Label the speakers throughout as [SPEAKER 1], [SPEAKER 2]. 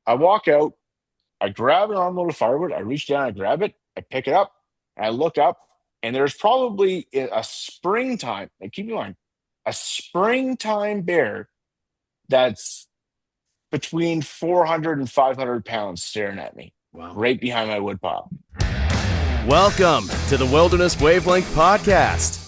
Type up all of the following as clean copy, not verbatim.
[SPEAKER 1] I walk out, I grab an armload of firewood, I reach down, I grab it, I pick it up, and I look up, and there's probably a springtime, and keep in mind, a springtime bear that's between 400 and 500 pounds staring at me
[SPEAKER 2] Wow.
[SPEAKER 1] right behind my woodpile.
[SPEAKER 3] Welcome to the Wilderness Wavelength Podcast.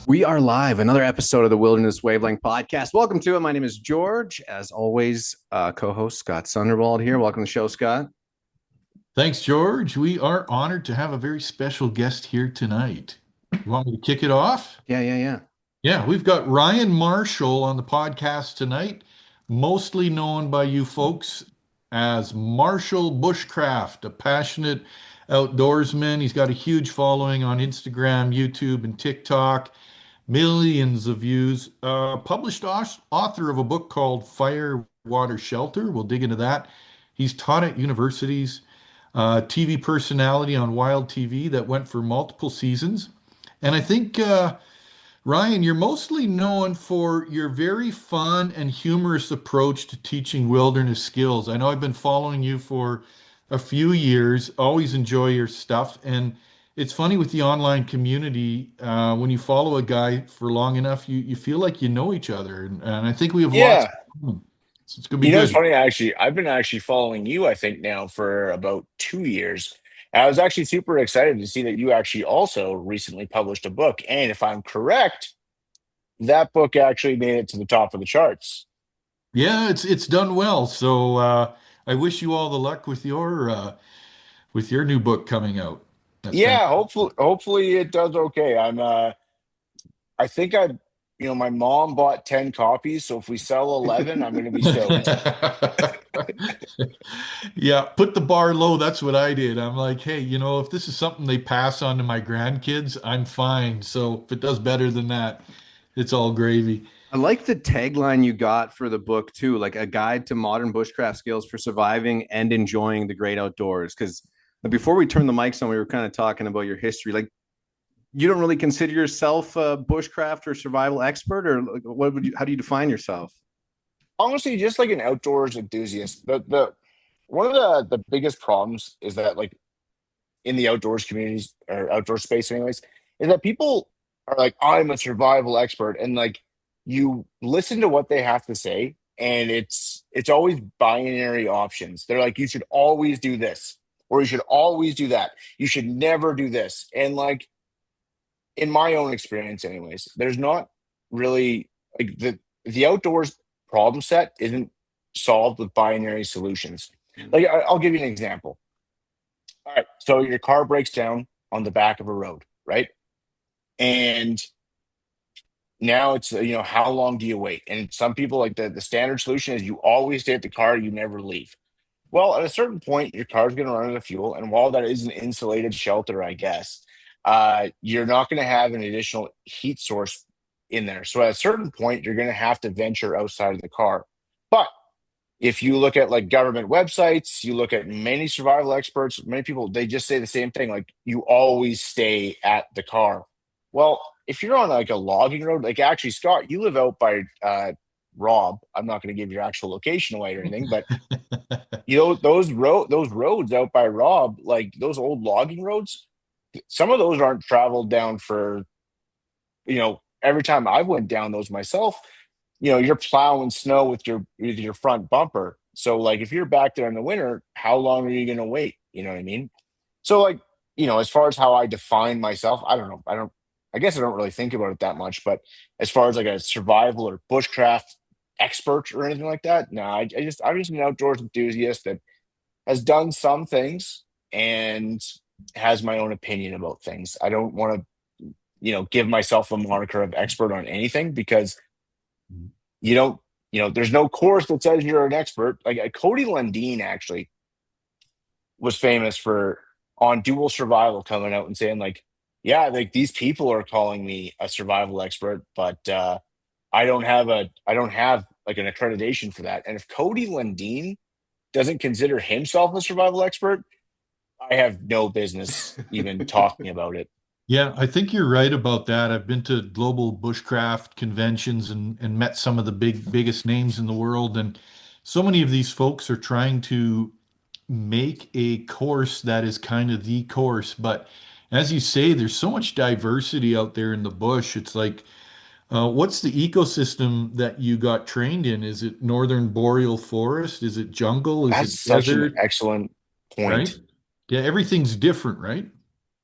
[SPEAKER 2] We are live. Another episode of the Wilderness Wavelength Podcast. Welcome to it. My name is George. As always, co-host Scott Sunderwald here. Welcome to the show, Scott.
[SPEAKER 4] Thanks, George. We are honored to have a very special guest here tonight. You want me to kick it off?
[SPEAKER 2] Yeah.
[SPEAKER 4] Yeah, we've got Ryan Marshall on the podcast tonight, mostly known by you folks as Marshall Bushcraft, a passionate outdoorsman. He's got a huge following on Instagram, YouTube, and TikTok. Millions of views. Published author of a book called Fire, Water, Shelter. We'll dig into that. He's taught at universities. TV personality on Wild TV that went for multiple seasons. And I think, Ryan, you're mostly known for your very fun and humorous approach to teaching wilderness skills. I know I've been following you for a few years, always enjoy your stuff. And it's funny with the online community, when you follow a guy for long enough, you feel like you know each other. And I think we have lots. So it's going to be good.
[SPEAKER 1] It's funny, actually. I've been actually following you, I think, now for about 2 years. And I was actually super excited to see that you actually also recently published a book. And if I'm correct, that book actually made it to the top of the charts.
[SPEAKER 4] Yeah, it's done well. So I wish you all the luck with your new book coming out. That's
[SPEAKER 1] Yeah,
[SPEAKER 4] fantastic.
[SPEAKER 1] hopefully it does okay. I think my mom bought 10 copies, so if we sell 11, I'm going to be stoked.
[SPEAKER 4] Yeah, put the bar low. That's what I did. I'm like, hey, if this is something they pass on to my grandkids, I'm fine. So if it does better than that, it's all gravy.
[SPEAKER 2] I like the tagline you got for the book too, like a guide to modern bushcraft skills for surviving and enjoying the great outdoors. Because before we turned the mics on, we were kind of talking about your history. Like, you don't really consider yourself a bushcraft or survival expert, or how do you define yourself?
[SPEAKER 1] Honestly, just like an outdoors enthusiast. The one of the biggest problems is that, like, in the outdoors communities or outdoor space anyways, is that people are like, I'm a survival expert, and like you listen to what they have to say, and it's always binary options. They're like, you should always do this, or you should always do that. You should never do this. And like, in my own experience anyways, there's not really, like, the outdoors problem set isn't solved with binary solutions. Like, I'll give you an example. All right, so your car breaks down on the back of a road, right? And now it's, how long do you wait? And some people, like, the standard solution is you always stay at the car, you never leave. Well, at a certain point, your car's going to run out of fuel, and while that is an insulated shelter, I guess, you're not going to have an additional heat source in there. So at a certain point, you're going to have to venture outside of the car. But if you look at, like, government websites, you look at many survival experts, many people, they just say the same thing, like, you always stay at the car. Well, if you're on, like, a logging road, like, actually, Scott, you live out by Rob. I'm not going to give your actual location away or anything, but those roads out by Rob, like those old logging roads, some of those aren't traveled down for, every time I went down those myself, you're plowing snow with your front bumper. So, like, if you're back there in the winter, how long are you going to wait? You know what I mean? So, like, as far as how I define myself, I don't know. I guess I don't really think about it that much, but as far as like a survival or bushcraft expert or anything like that, no, I'm just an outdoors enthusiast that has done some things and has my own opinion about things. I don't want to, give myself a moniker of expert on anything, because you don't, there's no course that says you're an expert. Like, Cody Lundeen actually was famous for, on Dual Survival, coming out and saying, like, yeah, like, these people are calling me a survival expert, but I don't have like an accreditation for that. And if Cody Lundeen doesn't consider himself a survival expert, I have no business even talking about it.
[SPEAKER 4] Yeah, I think you're right about that. I've been to global bushcraft conventions and met some of the biggest names in the world, and so many of these folks are trying to make a course that is kind of the course. But as you say, there's so much diversity out there in the bush. It's like, what's the ecosystem that you got trained in? Is it northern boreal forest? Is it jungle? Is
[SPEAKER 1] That's
[SPEAKER 4] it
[SPEAKER 1] such an
[SPEAKER 4] desert?
[SPEAKER 1] excellent
[SPEAKER 4] Right?
[SPEAKER 1] point.
[SPEAKER 4] Yeah, everything's different, right?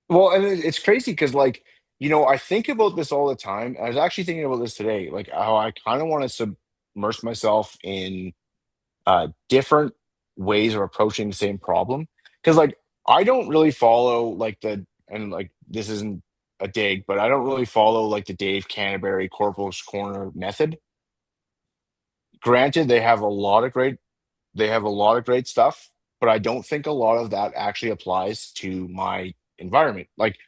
[SPEAKER 1] Well, and it's crazy because, like, I think about this all the time. I was actually thinking about this today, like how I kind of want to submerge myself in different ways of approaching the same problem. Because, like, I don't really follow like and like this isn't a dig, but I don't really follow like the Dave Canterbury Corporal's Corner method. Granted, they have a lot of great stuff, but I don't think a lot of that actually applies to my environment. Like,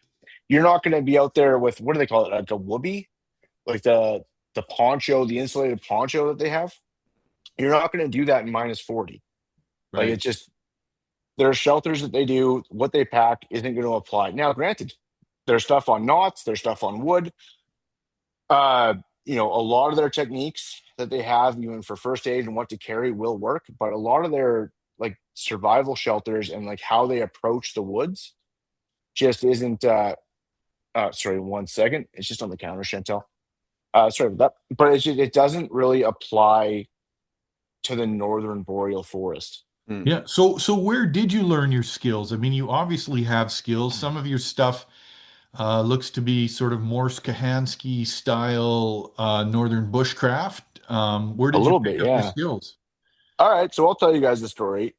[SPEAKER 1] you're not going to be out there with, what do they call it, like a whoopee, like the poncho, the insulated poncho that they have. You're not going to do that in -40. Like,
[SPEAKER 4] Right.
[SPEAKER 1] it's just, there are shelters that they do. What they pack isn't going to apply. Now, granted, there's stuff on knots, there's stuff on wood. Uh, a lot of their techniques that they have, even for first aid and what to carry, will work. But a lot of their like survival shelters and like how they approach the woods just isn't. Sorry, 1 second. It's just on the counter, Chantel. Sorry about that. But it doesn't really apply to the northern boreal forest.
[SPEAKER 2] Hmm.
[SPEAKER 4] Yeah. So where did you learn your skills? I mean, you obviously have skills. Some of your stuff looks to be sort of Morse Kahansky style northern bushcraft. Where
[SPEAKER 1] A
[SPEAKER 4] did you
[SPEAKER 1] little
[SPEAKER 4] pick
[SPEAKER 1] bit,
[SPEAKER 4] up your
[SPEAKER 1] yeah.
[SPEAKER 4] skills?
[SPEAKER 1] All right, so I'll tell you guys the story.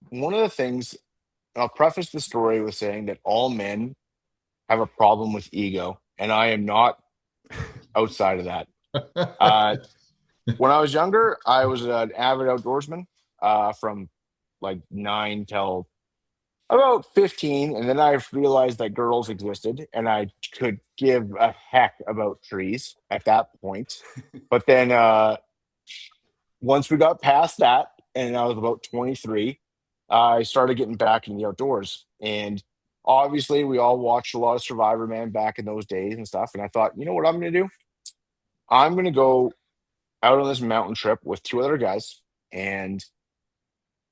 [SPEAKER 1] One of the things, I'll preface the story with saying that all men have a problem with ego, and I am not outside of that. Uh, when I was younger, I was an avid outdoorsman from like 9 till about 15. And then I realized that girls existed and I could give a heck about trees at that point. But then once we got past that, and I was about 23, I started getting back in the outdoors. And obviously, we all watched a lot of Survivor Man back in those days and stuff. And I thought, you know what I'm going to do? I'm going to go out on this mountain trip with two other guys, and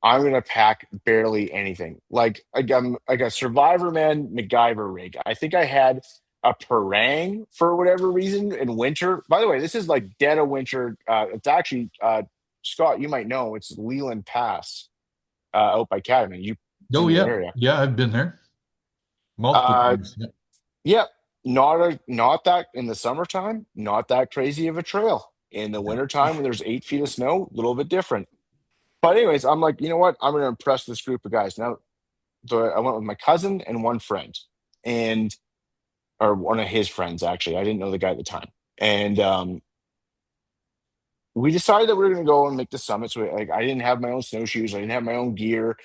[SPEAKER 1] I'm going to pack barely anything. Like I'm like a Survivor Man MacGyver rig. I think I had a parang for whatever reason in winter. By the way, this is like dead of winter. It's actually Scott, you might know, it's Leland Pass out by Cadman. It's
[SPEAKER 4] Oh
[SPEAKER 1] in your
[SPEAKER 4] yeah,
[SPEAKER 1] area.
[SPEAKER 4] yeah, I've been there multiple
[SPEAKER 1] Uh,
[SPEAKER 4] times. Yeah.
[SPEAKER 1] yeah, not that in the summertime, not that crazy of a trail. In the wintertime when there's 8 feet of snow, a little bit different. But anyways, I'm like, you know what? I'm going to impress this group of guys. Now, so I went with my cousin and one friend, and or one of his friends actually. I didn't know the guy at the time, and we decided that we were going to go and make the summit. So like, I didn't have my own snowshoes, I didn't have my own gear.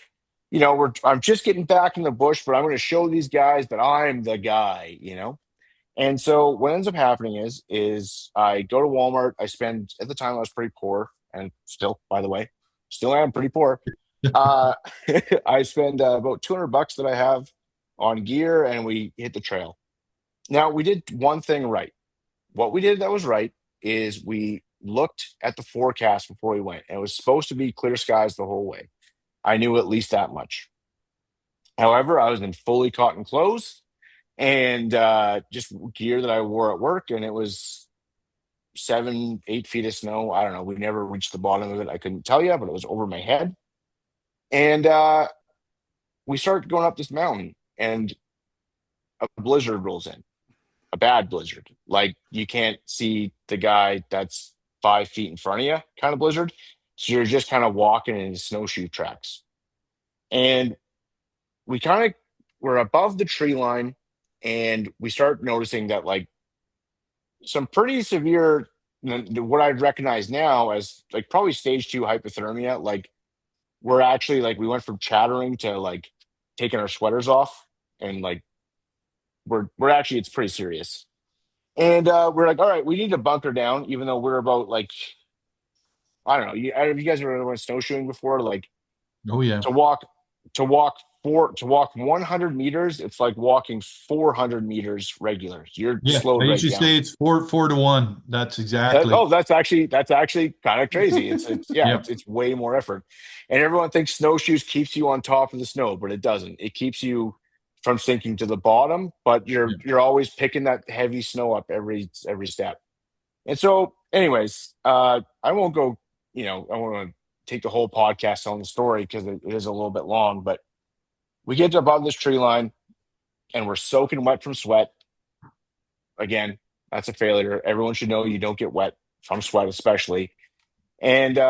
[SPEAKER 1] I'm just getting back in the bush, but I'm going to show these guys that I'm the guy. And so what ends up happening is I go to Walmart. I spend, at the time I was pretty poor, and still, by the way, still am pretty poor. Uh, I spend about $200 that I have on gear, and we hit the trail. Now we did one thing right. What we did that was right is we looked at the forecast before we went, and it was supposed to be clear skies the whole way. I knew at least that much. However, I was in fully cotton clothes and just gear that I wore at work, and it was 7, 8 feet of snow. I don't know. We never reached the bottom of it. I couldn't tell you, but it was over my head. And we start going up this mountain, and a blizzard rolls in, a bad blizzard. Like, you can't see the guy that's 5 feet in front of you, kind of blizzard. So you're just kind of walking in snowshoe tracks. And we kind of were above the tree line, and we start noticing that like some pretty severe, what I'd recognize now as like probably stage 2 hypothermia. Like, we're actually like, we went from chattering to like taking our sweaters off, and like we're actually, it's pretty serious. And we're like, all right, we need to bunker down, even though we're about like, I don't know. Have you guys ever went snowshoeing before? Like,
[SPEAKER 4] Oh yeah.
[SPEAKER 1] to walk to walk to walk 100 meters, it's like walking 400 meters regular. You're
[SPEAKER 4] Yeah, I
[SPEAKER 1] slowed right
[SPEAKER 4] usually
[SPEAKER 1] down.
[SPEAKER 4] say it's 4 to 1. That's exactly.
[SPEAKER 1] That's actually kind of crazy.
[SPEAKER 4] Yeah,
[SPEAKER 1] It's way more effort. And everyone thinks snowshoes keeps you on top of the snow, but it doesn't. It keeps you from sinking to the bottom, but
[SPEAKER 4] yeah,
[SPEAKER 1] you're always picking that heavy snow up every step. And so, anyways, I won't go, I want to take the whole podcast on the story because it is a little bit long, but we get to above this tree line and we're soaking wet from sweat. Again, that's a failure. Everyone should know you don't get wet from sweat, especially. And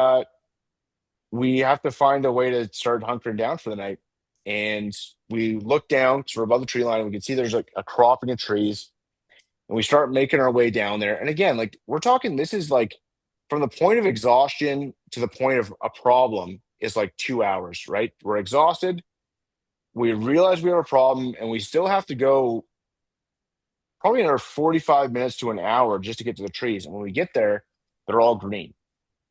[SPEAKER 1] we have to find a way to start hunkering down for the night. And we look down because we're above the tree line and we can see there's like a cropping of trees. And we start making our way down there. And again, like we're talking, this is like from the point of exhaustion to the point of a problem is like 2 hours, right? We're exhausted. We realize we have a problem and we still have to go probably another 45 minutes to an hour just to get to the trees. And when we get there, they're all green.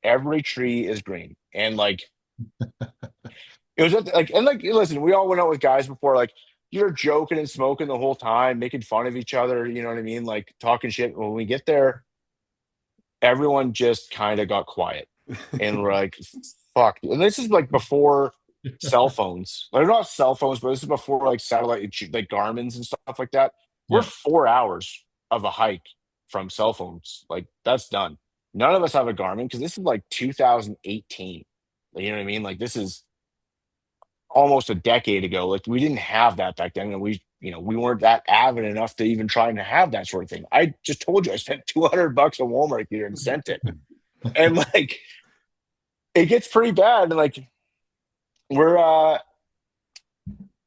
[SPEAKER 1] Every tree is green. And like, it was like, and like, listen, we all went out with guys before, like, you're joking and smoking the whole time, making fun of each other. You know what I mean? Like, talking shit. When we get there, everyone just kind of got quiet. And we're like, fuck. And this is like before cell phones. They're not cell phones, but this is before like satellite, like Garmin's and stuff like that. We're
[SPEAKER 4] yeah.
[SPEAKER 1] 4 hours of a hike from cell phones. Like, that's done. None of us have a Garmin because this is like 2018. You know what I mean? Like, this is almost a decade ago. Like, we didn't have that back then, and we weren't that avid enough to even try and have that sort of thing. I just told you I spent $200 on Walmart here and sent it, and like it gets pretty bad. And like we're uh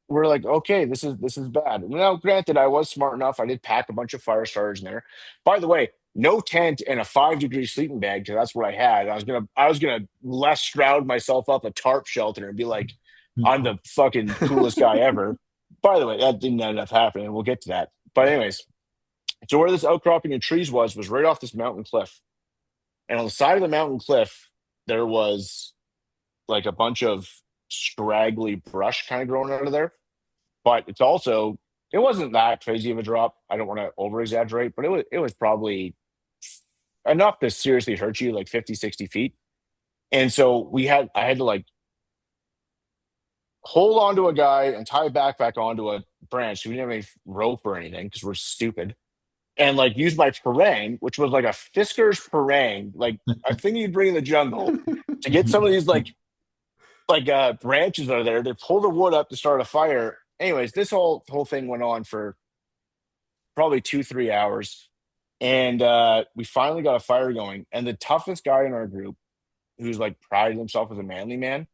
[SPEAKER 1] we're like, okay, this is bad. Now, granted, I was smart enough. I did pack a bunch of fire starters in there. By the way, no tent and a 5-degree sleeping bag because that's what I had. I was gonna less shroud myself up a tarp shelter and be like, I'm the fucking coolest guy ever. By the way, that didn't end up happening. We'll get to that. But anyways, so where this outcropping of trees was right off this mountain cliff, and on the side of the mountain cliff there was like a bunch of scraggly brush kind of growing out of there. But it wasn't that crazy of a drop. I don't want to over exaggerate, but it was probably enough to seriously hurt you, like 50, 60 feet. And so I had to like hold onto a guy and tie a backpack onto a branch. We didn't have any rope or anything because we're stupid. And like use my parang, which was like a Fisker's parang, like a thing you'd bring in the jungle to get some of these branches out of there. They pull the wood up to start a fire. Anyways, this whole thing went on for probably 2-3 hours, and we finally got a fire going. And the toughest guy in our group, who's like prided himself as a manly man,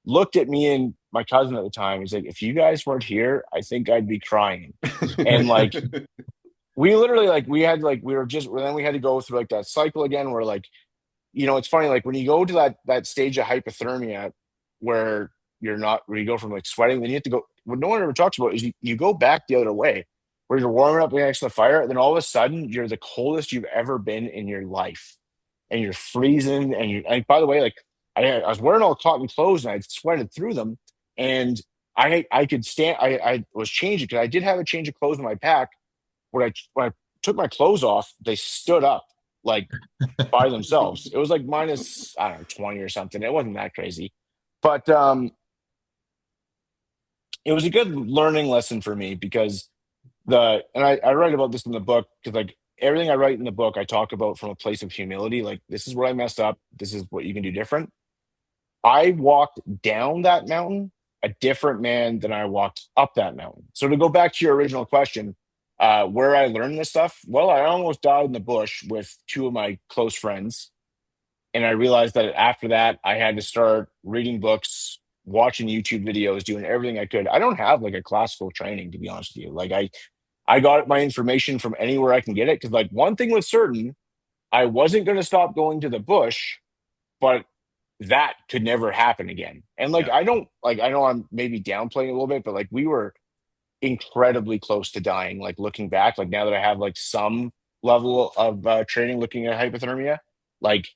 [SPEAKER 1] looked at me and my cousin at the time. He's like, "If you guys weren't here, I think I'd be crying." And like, we literally like we were just then we had to go through like that cycle again, where like, it's funny, like when you go to that stage of hypothermia where where you go from like sweating, then you have to go. What no one ever talks about is you go back the other way, where you're warming up next to the fire, and then all of a sudden you're the coldest you've ever been in your life, and you're freezing. And by the way, like I was wearing all cotton clothes and I sweated through them, and I could stand. I was changing because I did have a change of clothes in my pack. When I took my clothes off, they stood up like by themselves. It was like minus, I don't know, 20 or something. It wasn't that crazy. But it was a good learning lesson for me because I write about this in the book because like everything I write in the book, I talk about from a place of humility. Like, this is where I messed up. This is what you can do different. I walked down that mountain a different man than I walked up that mountain. So to go back to your original question, where I learned this stuff, well, I almost died in the bush with two of my close friends. And I realized that after that, I had to start reading books, watching YouTube videos, doing everything I could. I don't have like a classical training, to be honest with you. Like I got my information from anywhere I can get it. Cause like one thing was certain, I wasn't going to stop going to the bush, but that could never happen again. And like,
[SPEAKER 4] Yeah.
[SPEAKER 1] I know I'm maybe downplaying a little bit, but like we were incredibly close to dying. Like looking back, like now that I have like some level of training looking at hypothermia, like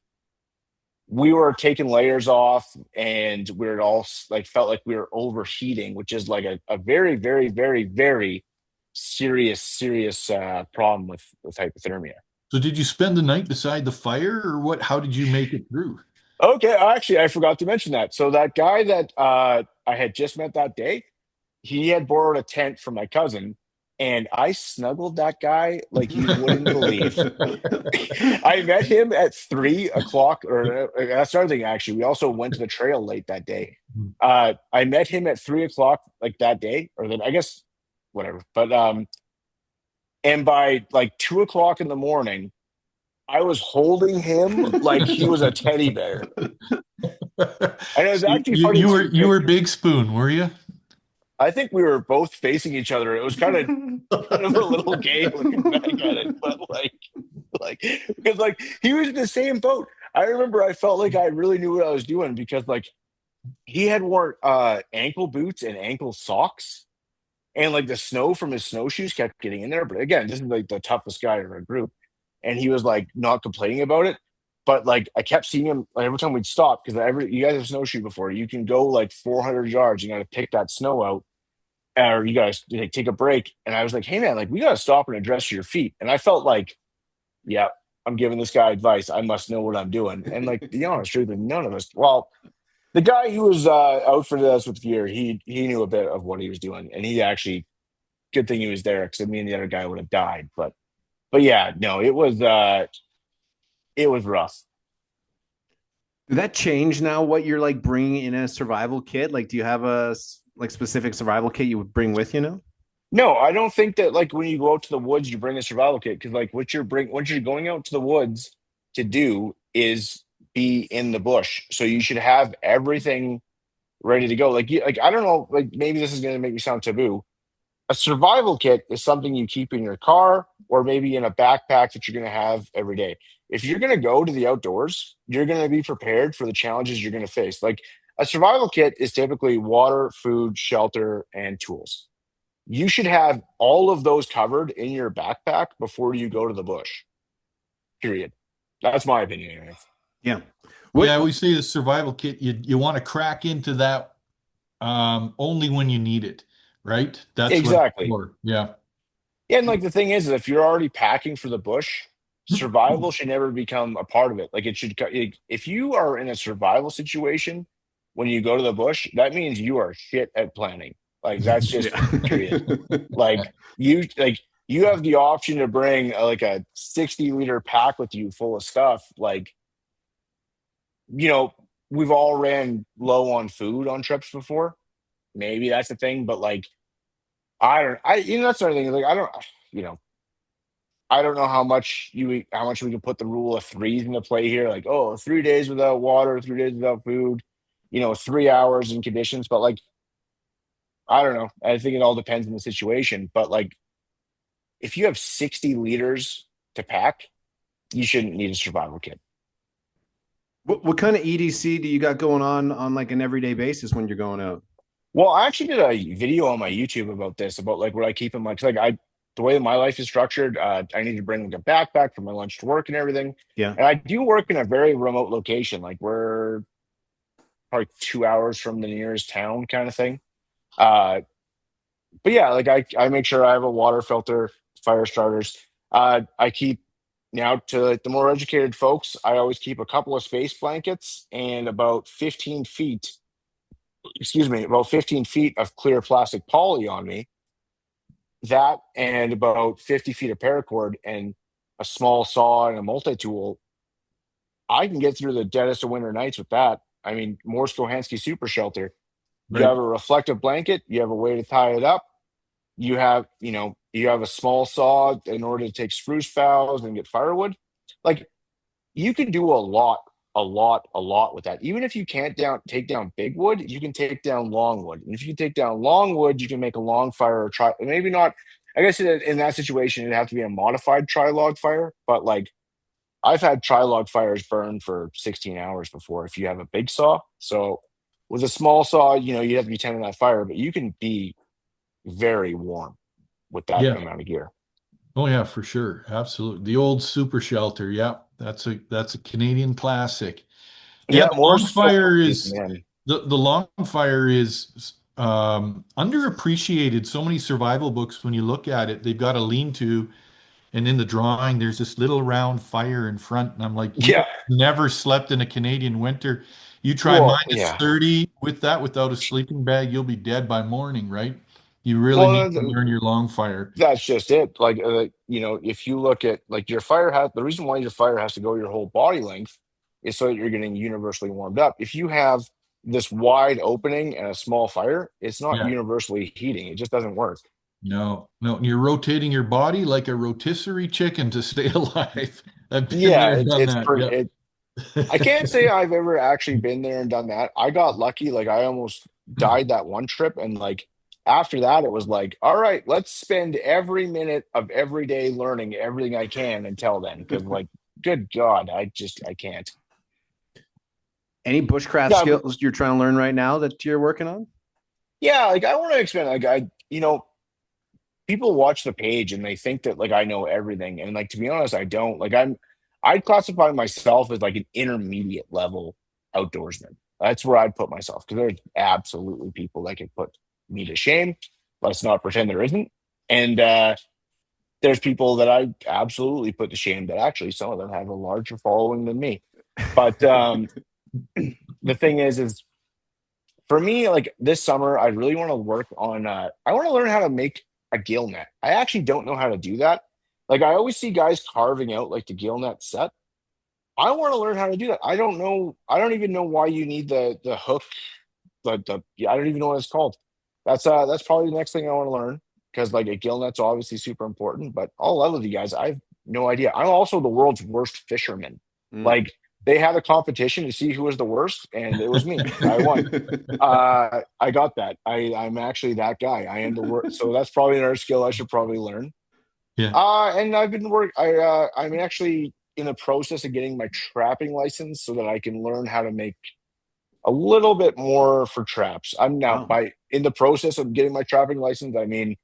[SPEAKER 1] we were taking layers off, and we were all like felt like we were overheating, which is like a very, very, very, very serious problem with hypothermia.
[SPEAKER 4] So did you spend the night beside the fire or what? How did you make it through?
[SPEAKER 1] Okay, actually, I forgot to mention that. So that guy that I had just met that day, he had borrowed a tent from my cousin, and I snuggled that guy like you wouldn't believe. I met him at 3 o'clock, or that's another thing. Actually, we also went to the trail late that day. I met him at 3 o'clock, like that day, or then I guess whatever. But and by like 2 o'clock in the morning, I was holding him like he was a teddy bear, and it was
[SPEAKER 4] So
[SPEAKER 1] actually
[SPEAKER 4] you,
[SPEAKER 1] funny
[SPEAKER 4] you were
[SPEAKER 1] too.
[SPEAKER 4] you were Big Spoon, were you?
[SPEAKER 1] I think we were both facing each other. It was kind of a little gay looking back at it, but like because like he was in the same boat. I remember I felt like I really knew what I was doing because like he had worn ankle boots and ankle socks, and like the snow from his snowshoes kept getting in there. But again, this is like the toughest guy in our group, and he was like not complaining about it. But like I kept seeing him like, every time we'd stop because every you guys have snowshoe before. You can go like 400 yards. You got to pick that snow out, or you guys like, take a break. And I was like, hey man, like we got to stop and address your feet. And I felt like, yeah, I'm giving this guy advice. I must know what I'm doing. And like the honest truth, is none of us. Well, the guy who was out for us with gear, he knew a bit of what he was doing, and he actually good thing he was there because me and the other guy would have died. But yeah, no, it was rough.
[SPEAKER 2] Did that change now what you're like bringing in a survival kit? Like, do you have a like specific survival kit you would bring with you now?
[SPEAKER 1] No, I don't think that like when you go out to the woods, you bring a survival kit because like what you're going out to the woods to do is be in the bush. So you should have everything ready to go. Like I don't know, like maybe this is gonna make me sound taboo. A survival kit is something you keep in your car or maybe in a backpack that you're gonna have every day. If you're gonna go to the outdoors, you're gonna be prepared for the challenges you're gonna face. Like a survival kit is typically water, food, shelter, and tools. You should have all of those covered in your backpack before you go to the bush. Period. That's my opinion. Anyway.
[SPEAKER 2] Yeah.
[SPEAKER 4] Yeah,
[SPEAKER 2] What
[SPEAKER 4] we say the survival kit, you want to crack into that only when you need it, right? That's what it's
[SPEAKER 1] Exactly.
[SPEAKER 4] for. Yeah.
[SPEAKER 1] Yeah, and like the thing is if you're already packing for the bush, survival should never become a part of it. Like it should, if you are in a survival situation when you go to the bush, that means you are shit at planning. Like that's just
[SPEAKER 2] yeah.
[SPEAKER 1] period. Like you have the option to bring like a 60-liter pack with you full of stuff. Like you know, we've all ran low on food on trips before. Maybe that's the thing, but like I don't. I that's the other thing. Like I don't. You know, I don't know how much we can put the rule of threes into play here. Like, oh, 3 days without water, 3 days without food, 3 hours in conditions. But like, I don't know. I think it all depends on the situation. But like, if you have 60 liters to pack, you shouldn't need a survival kit.
[SPEAKER 2] what kind of EDC do you got going on like an everyday basis when you're going out?
[SPEAKER 1] Well, I actually did a video on my YouTube about this, about like what I keep in my, 'cause, like the way my life is structured, I need to bring like a backpack for my lunch to work and everything.
[SPEAKER 2] Yeah.
[SPEAKER 1] And I do work in a very remote location. Like we're probably 2 hours from the nearest town kind of thing. Uh, but yeah, like I make sure I have a water filter, fire starters. I keep now to like, the more educated folks, I always keep a couple of space blankets and about 15 feet, excuse me, about 15 feet of clear plastic poly on me. That and about 50 feet of paracord and a small saw and a multi-tool. I can get through the deadest of winter nights with that. I mean, Morse Kohansky super shelter. You
[SPEAKER 4] Right.
[SPEAKER 1] have a reflective blanket, you have a way to tie it up. You have a small saw in order to take spruce boughs and get firewood. Like you can do a lot with that. Even if you can't take down big wood, you can take down long wood. And if you can take down long wood, you can make a long fire or try. Maybe not. I guess in that situation, it'd have to be a modified tri-log fire. But like I've had tri-log fires burn for 16 hours before if you have a big saw. So with a small saw, you have to be tending that fire, but you can be very warm with that
[SPEAKER 4] Yeah.
[SPEAKER 1] amount of gear.
[SPEAKER 4] Oh yeah, for sure. Absolutely. The old super shelter. Yeah. That's a Canadian classic. Yeah,
[SPEAKER 1] Yeah,
[SPEAKER 4] the
[SPEAKER 1] more
[SPEAKER 4] long
[SPEAKER 1] so,
[SPEAKER 4] fire is
[SPEAKER 1] man.
[SPEAKER 4] the long fire is underappreciated. So many survival books, when you look at it, they've got a lean-to, and in the drawing, there's this little round fire in front, and I'm like, you
[SPEAKER 1] Yeah.
[SPEAKER 4] have never slept in a Canadian winter. You try
[SPEAKER 1] Well,
[SPEAKER 4] minus
[SPEAKER 1] yeah.
[SPEAKER 4] 30 with that without a sleeping bag, you'll be dead by morning, right? You really need
[SPEAKER 1] Well,
[SPEAKER 4] to learn your long fire.
[SPEAKER 1] that's just it. Like, if you look at like your fire has the reason why your fire has to go your whole body length is so that you're getting universally warmed up. If you have this wide opening and a small fire, it's not
[SPEAKER 4] Yeah.
[SPEAKER 1] universally heating. It just doesn't work.
[SPEAKER 4] No, no, you're rotating your body like a rotisserie chicken to stay alive. I've been
[SPEAKER 1] Yeah,
[SPEAKER 4] there and done
[SPEAKER 1] it's
[SPEAKER 4] that.
[SPEAKER 1] pretty.
[SPEAKER 4] Yeah.
[SPEAKER 1] I can't say I've ever actually been there and done that. I got lucky. Like I almost died that one trip, and like after that, it was like, all right, let's spend every minute of every day learning everything I can until then. Because like, good God, I can't.
[SPEAKER 2] Any bushcraft
[SPEAKER 1] Yeah,
[SPEAKER 2] skills you're trying to learn right now that you're working on?
[SPEAKER 1] yeah. Like I want to expand. Like people watch the page and they think that like I know everything, and like to be honest, I don't. Like I'd classify myself as like an intermediate level outdoorsman. That's where I'd put myself because there's absolutely people that can put me to shame. Let's not pretend there isn't. And there's people that I absolutely put to shame that actually some of them have a larger following than me. But the thing is for me, like this summer, I really want to work on. I want to learn how to make a gill net. I actually don't know how to do that. Like I always see guys carving out like the gill net set. I want to learn how to do that. I don't know. I don't even know why you need the hook. The yeah, I don't even know what it's called. That's probably the next thing I want to learn because like a gill net's obviously super important. But all of you guys, I have no idea. I'm also the world's worst fisherman.
[SPEAKER 2] Mm.
[SPEAKER 1] Like they had a competition to see who was the worst, and it was me. I won. I got that. I'm actually that guy. I am the worst. So that's probably another skill I should probably learn.
[SPEAKER 4] Yeah.
[SPEAKER 1] And I've been I'm actually in the process of getting my trapping license so that I can learn how to make a little bit more for traps. I'm now
[SPEAKER 2] Wow.
[SPEAKER 1] by in the process of getting my trapping license. I mean,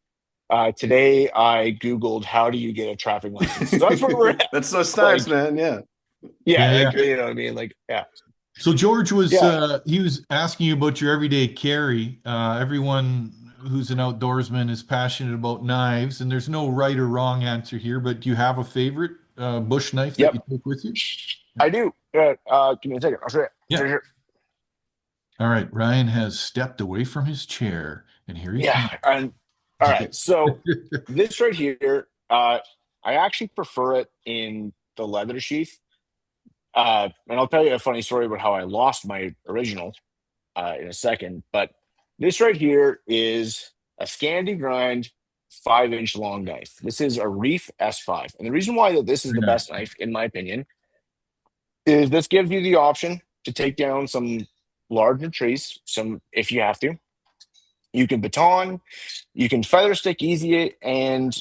[SPEAKER 1] today I Googled how do you get a trapping license. So that's where we're at.
[SPEAKER 2] That's so nice,
[SPEAKER 1] Like,
[SPEAKER 2] man. Yeah.
[SPEAKER 4] Yeah,
[SPEAKER 1] yeah,
[SPEAKER 4] yeah.
[SPEAKER 1] like, you know what I mean? Like, yeah,
[SPEAKER 4] So George was
[SPEAKER 1] yeah,
[SPEAKER 4] he was asking you about your everyday carry. Everyone who's an outdoorsman is passionate about knives, and there's no right or wrong answer here, but do you have a favorite bush knife that
[SPEAKER 1] yep,
[SPEAKER 4] you take with you?
[SPEAKER 1] I do. Give me a second. I'll show you.
[SPEAKER 4] Yeah.
[SPEAKER 1] Here.
[SPEAKER 4] All right. Ryan has stepped away from his chair, and here he
[SPEAKER 1] Yeah,
[SPEAKER 4] comes.
[SPEAKER 1] and all right. So this right here, I actually prefer it in the leather sheath. And I'll tell you a funny story about how I lost my original in a second. But this right here is a Scandi grind 5-inch long knife. This is a Reef S5, and the reason why that this is
[SPEAKER 4] Very
[SPEAKER 1] the
[SPEAKER 4] nice.
[SPEAKER 1] best knife, in my opinion, is this gives you the option to take down some larger trees. Some if you have to, you can baton, you can feather stick easy, and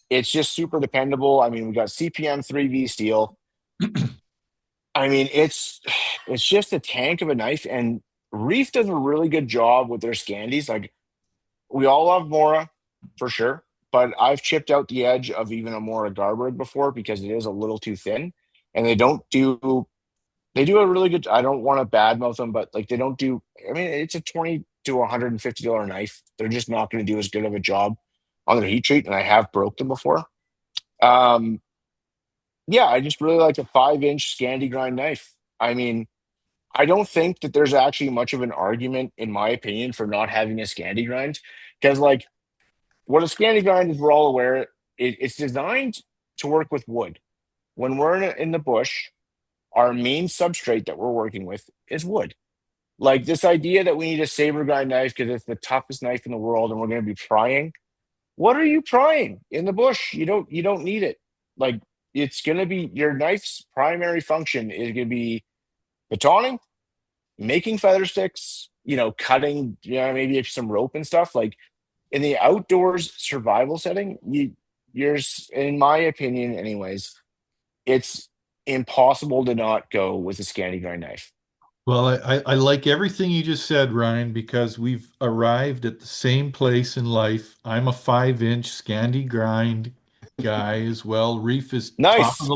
[SPEAKER 1] it's just super dependable. I mean, we got CPM 3V steel. I mean, it's just a tank of a knife, and Reef does a really good job with their Scandies. Like we all love Mora for sure, but I've chipped out the edge of even a Mora Garbrig before because it is a little too thin, and they do a really good. I don't want to badmouth them, but like they don't do. I mean, it's a $20 to $150 knife. They're just not going to do as good of a job on their heat treat, and I have broke them before. Um, yeah, I just really like a 5-inch Scandi grind knife. I mean, I don't think that there's actually much of an argument, in my opinion, for not having a Scandi grind because, like, what a Scandi grind is, we're all aware, it's designed to work with wood. When we're in the bush, our main substrate that we're working with is wood. Like this idea that we need a saber grind knife because it's the toughest knife in the world and we're going to be prying. What are you prying in the bush? You don't need it. Like it's going to be your knife's primary function is going to be batoning, making feather sticks, cutting, maybe some rope and stuff. Like in the outdoors survival setting, in my opinion, anyways, it's impossible to not go with a Scandi grind knife.
[SPEAKER 4] Well, I like everything you just said, Ryan, because we've arrived at the same place in life. I'm a 5-inch Scandi grind guy as well.
[SPEAKER 1] Nice.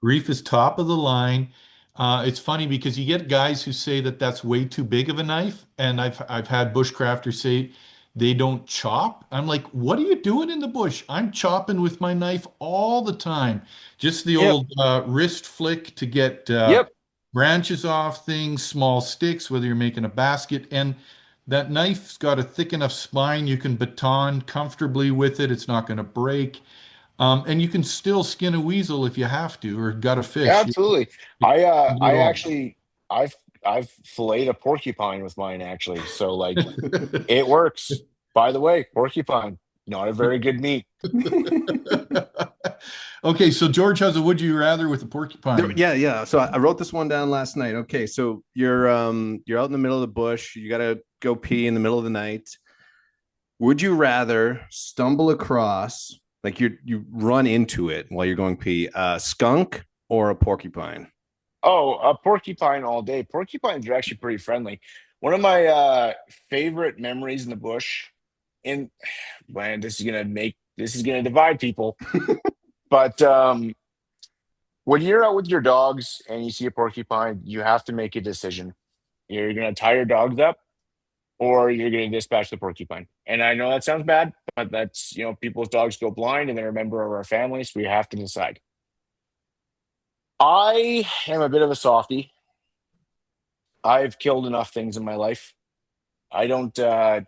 [SPEAKER 4] Reef is top of the line. It's funny because you get guys who say that that's way too big of a knife, and I've had bushcrafters say they don't chop. I'm like, what are you doing in the bush? I'm chopping with my knife all the time. Just the
[SPEAKER 1] Yep.
[SPEAKER 4] old wrist flick to get
[SPEAKER 1] Yep.
[SPEAKER 4] branches off things, small sticks, whether you're making a basket, and that knife's got a thick enough spine you can baton comfortably with it. It's not going to break. And you can still skin a weasel if you have to, or gut a fish.
[SPEAKER 1] Absolutely.
[SPEAKER 4] You can do it
[SPEAKER 1] I
[SPEAKER 4] all.
[SPEAKER 1] actually I've I've filleted a porcupine with mine actually. So like it works. By the way, porcupine, not a very good meat.
[SPEAKER 4] Okay, so George has a would you rather with a porcupine.
[SPEAKER 2] Yeah, yeah. So I wrote this one down last night. Okay, so you're out in the middle of the bush. You gotta go pee in the middle of the night. Would you rather stumble across, like you run into it while you're going pee, a skunk or a porcupine?
[SPEAKER 1] Oh, a porcupine all day. Porcupines are actually pretty friendly. One of my favorite memories in the bush, in man, this is gonna divide people. But when you're out with your dogs and you see a porcupine, you have to make a decision. You're gonna tie your dogs up or you're gonna dispatch the porcupine. And I know that sounds bad, but that's people's dogs go blind and they're a member of our family, so we have to decide. I am a bit of a softie. I've killed enough things in my life. I don't uh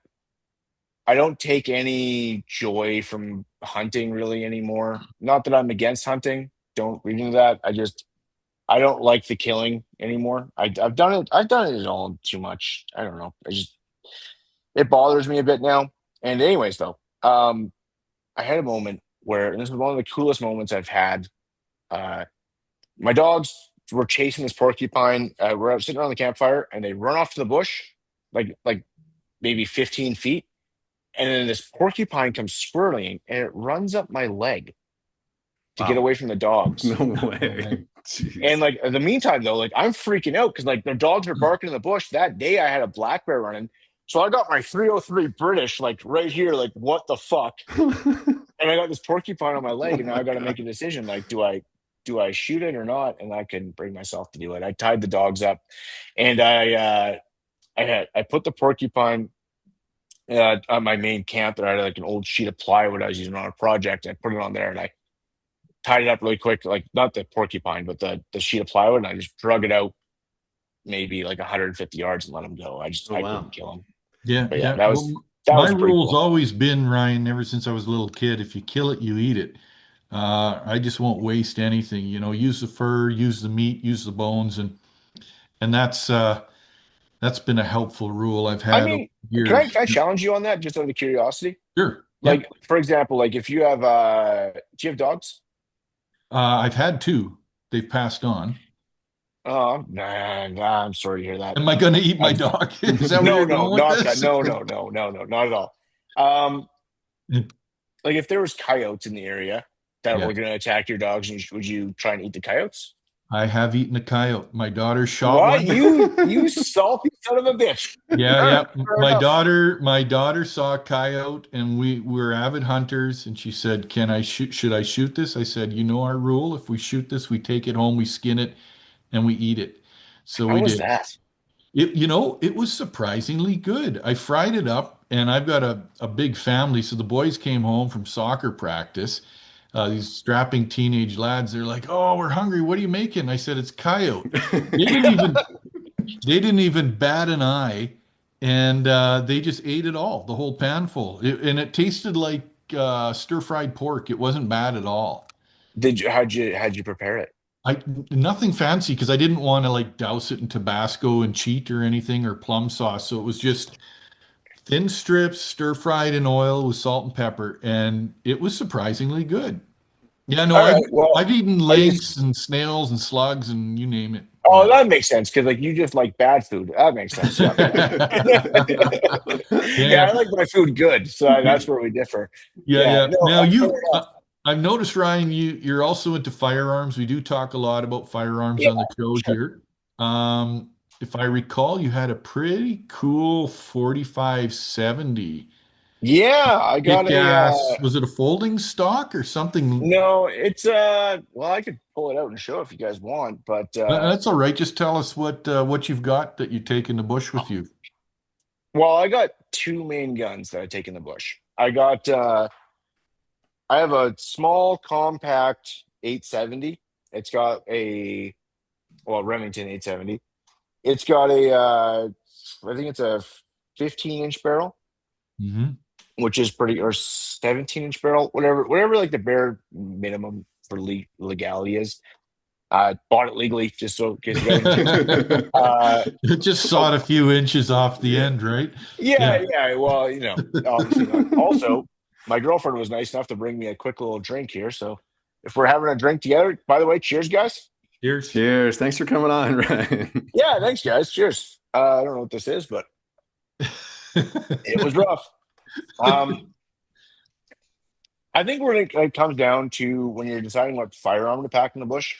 [SPEAKER 1] I don't take any joy from hunting really anymore. Not that I'm against hunting. Don't read into that. I don't like the killing anymore. I've done it. I've done it all too much. I don't know. It bothers me a bit now. And anyways, though, I had a moment where, and this was one of the coolest moments I've had. Uh, my dogs were chasing this porcupine. We're out sitting around the campfire, and they run off to the bush, like maybe 15 feet, and then this porcupine comes swirling, and it runs up my leg to get
[SPEAKER 2] Wow.
[SPEAKER 1] away from the dogs.
[SPEAKER 2] No
[SPEAKER 4] No
[SPEAKER 2] way.
[SPEAKER 4] way.
[SPEAKER 2] Jeez.
[SPEAKER 1] And like in the meantime, though, like I'm freaking out because like the dogs are barking in the bush. That day I had a black bear running. So I got my 303 British like right here, like what the fuck? And I got this porcupine on my leg,
[SPEAKER 2] Oh
[SPEAKER 1] and now
[SPEAKER 2] my
[SPEAKER 1] I got to
[SPEAKER 2] God.
[SPEAKER 1] make a decision. Like, do I shoot it or not? And I couldn't bring myself to do it. I tied the dogs up, and I put the porcupine on my main camp. That I had like an old sheet of plywood I was using on a project. And I put it on there, and I tied it up really quick, like not the porcupine, but the sheet of plywood, and I just drug it out maybe like 150 yards and let him go.
[SPEAKER 2] Oh
[SPEAKER 1] I couldn't
[SPEAKER 2] wow.
[SPEAKER 1] kill him.
[SPEAKER 4] Yeah,
[SPEAKER 1] But yeah,
[SPEAKER 4] yeah. Well,
[SPEAKER 1] that
[SPEAKER 4] my
[SPEAKER 1] was pretty
[SPEAKER 4] rule's
[SPEAKER 1] cool.
[SPEAKER 4] always been, Ryan, ever since I was a little kid, if you kill it, you eat it. I just won't waste anything. Use the fur, use the meat, use the bones, and that's been a helpful rule I've
[SPEAKER 1] I
[SPEAKER 4] had over
[SPEAKER 1] mean,
[SPEAKER 4] years.
[SPEAKER 1] can I challenge you on that just out of curiosity?
[SPEAKER 4] Sure.
[SPEAKER 1] Like,
[SPEAKER 4] Yep.
[SPEAKER 1] for example, like if you have do you have dogs?
[SPEAKER 4] I've had two. They've passed on.
[SPEAKER 1] Oh, nah, I'm sorry to hear that.
[SPEAKER 4] Am I going to eat my
[SPEAKER 1] I
[SPEAKER 4] dog? Is that where
[SPEAKER 1] no,
[SPEAKER 4] you're
[SPEAKER 1] no,
[SPEAKER 4] going with
[SPEAKER 1] not that.
[SPEAKER 4] this?
[SPEAKER 1] No, no, no, no, no, not at all. Um, like if there was coyotes in the area that
[SPEAKER 4] Yeah.
[SPEAKER 1] were going to attack your dogs, would you try and eat the coyotes?
[SPEAKER 4] I have eaten a coyote. My daughter shot
[SPEAKER 1] What
[SPEAKER 4] one.
[SPEAKER 1] you salty son of a bitch!
[SPEAKER 4] Yeah,
[SPEAKER 1] All right,
[SPEAKER 4] yeah.
[SPEAKER 1] fair
[SPEAKER 4] My
[SPEAKER 1] enough.
[SPEAKER 4] daughter saw a coyote, and we were avid hunters, and she said, "Can I shoot? Should I shoot this?" I said, "You know our rule. If we shoot this, we take it home, we skin it, and we eat it." So
[SPEAKER 1] How
[SPEAKER 4] we
[SPEAKER 1] was
[SPEAKER 4] did.
[SPEAKER 1] that?
[SPEAKER 4] It was surprisingly good. I fried it up, and I've got a big family, so the boys came home from soccer practice. These strapping teenage lads, they're like, "Oh, we're hungry. What are you making?" I said, "It's coyote." They didn't even they didn't even bat an eye, and they just ate it all, the whole pan full. And it tasted like stir-fried pork. It wasn't bad at all.
[SPEAKER 1] How'd you prepare it?
[SPEAKER 4] I Nothing fancy because I didn't want to like douse it in Tabasco and cheat or anything or plum sauce. So it was just thin strips, stir-fried in oil with salt and pepper, and it was surprisingly good. Yeah, no,
[SPEAKER 1] All right. Well,
[SPEAKER 4] I've eaten
[SPEAKER 1] I just
[SPEAKER 4] lynx and snails and slugs and you name it.
[SPEAKER 1] oh,
[SPEAKER 4] Yeah.
[SPEAKER 1] that makes sense because like you just like bad food. That makes sense. Yeah, yeah. Yeah, I
[SPEAKER 4] Yeah.
[SPEAKER 1] like my food good, so that's where we differ.
[SPEAKER 4] Yeah,
[SPEAKER 1] Yeah,
[SPEAKER 4] yeah.
[SPEAKER 1] no,
[SPEAKER 4] Now
[SPEAKER 1] fair
[SPEAKER 4] you,
[SPEAKER 1] enough.
[SPEAKER 4] I've noticed, Ryan, you're also into firearms. We do talk a lot about firearms
[SPEAKER 1] Yeah,
[SPEAKER 4] on the show
[SPEAKER 1] sure.
[SPEAKER 4] here. If I recall, you had a pretty cool 4570.
[SPEAKER 1] Yeah, I got
[SPEAKER 4] Kick
[SPEAKER 1] a
[SPEAKER 4] ass. Was it a folding stock or something?
[SPEAKER 1] no, it's well, I could pull it out and show if you guys want, but
[SPEAKER 4] That's all right. Just tell us what you've got that you take in the bush with you.
[SPEAKER 1] well, I got two main guns that I take in the bush. I have a small compact 870. It's got a Remington 870. It's got a I think it's a 15-inch barrel,
[SPEAKER 4] Hmm.
[SPEAKER 1] which is pretty, or 17-inch barrel, whatever like the bare minimum for legality is. I bought it legally just so in case you got any tips. Uh,
[SPEAKER 4] It just sawed
[SPEAKER 1] so
[SPEAKER 4] a few inches off the
[SPEAKER 2] Yeah.
[SPEAKER 4] end, right?
[SPEAKER 1] yeah,
[SPEAKER 4] Yeah.
[SPEAKER 1] yeah. Well, obviously not. Also, my girlfriend was nice enough to bring me a quick little drink here. So if we're having a drink together, by the way, cheers, guys.
[SPEAKER 4] Here's
[SPEAKER 2] Cheers. Thanks for coming on, Ryan.
[SPEAKER 1] Yeah, thanks, guys. Cheers. I don't know what this is, but it was rough. Um, I think when it comes down to when you're deciding what firearm to pack in the bush,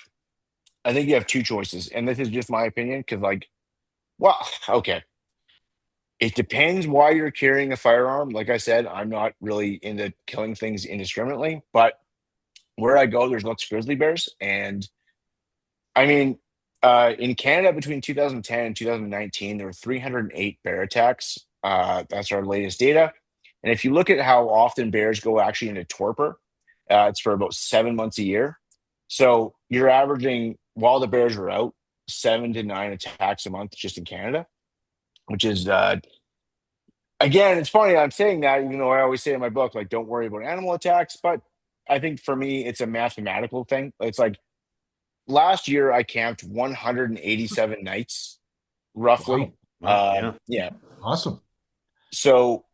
[SPEAKER 1] I think you have two choices, and this is just my opinion because, well, okay, it depends why you're carrying a firearm. Like I said, I'm not really into killing things indiscriminately, but where I go, there's lots of grizzly bears, and I mean, in Canada between 2010 and 2019, there were 308 bear attacks. That's our latest data. And if you look at how often bears go actually into torpor, it's for about 7 months a year. So you're averaging, while the bears are out, 7 to 9 attacks a month just in Canada, which is, again, it's funny I'm saying that, even though I always say in my book, like, don't worry about animal attacks. But I think for me, it's a mathematical thing. It's like last year I camped 187 nights
[SPEAKER 4] wow.
[SPEAKER 1] roughly.
[SPEAKER 2] Wow. Yeah.
[SPEAKER 1] Yeah.
[SPEAKER 4] Awesome.
[SPEAKER 1] So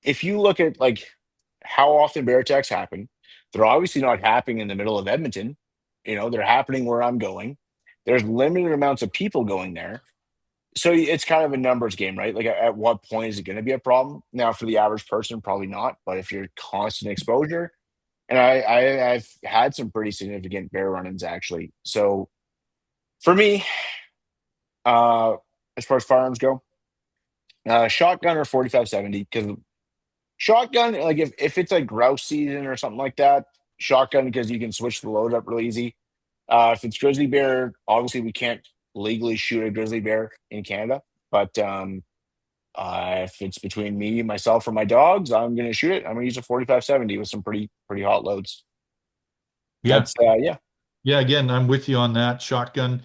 [SPEAKER 1] if you look at like how often bear attacks happen, they're obviously not happening in the middle of Edmonton. They're happening where I'm going. There's limited amounts of people going there. So it's kind of a numbers game, right? Like at what point is it going to be a problem? Now, for the average person, probably not. But if you're constant exposure, and I've had some pretty significant bear run-ins actually. So for me, uh, as far as firearms go, shotgun or 45-70, because shotgun, like if it's like grouse season or something like that, shotgun because you can switch the load up really easy. If it's grizzly bear, obviously we can't legally shoot a grizzly bear in Canada, but if it's between me, myself, or my dogs, I'm going to shoot it. I'm going to use a 45-70 with some pretty hot loads.
[SPEAKER 4] Yeah.
[SPEAKER 1] That's yeah.
[SPEAKER 4] Yeah, again, I'm with you on that. Shotgun.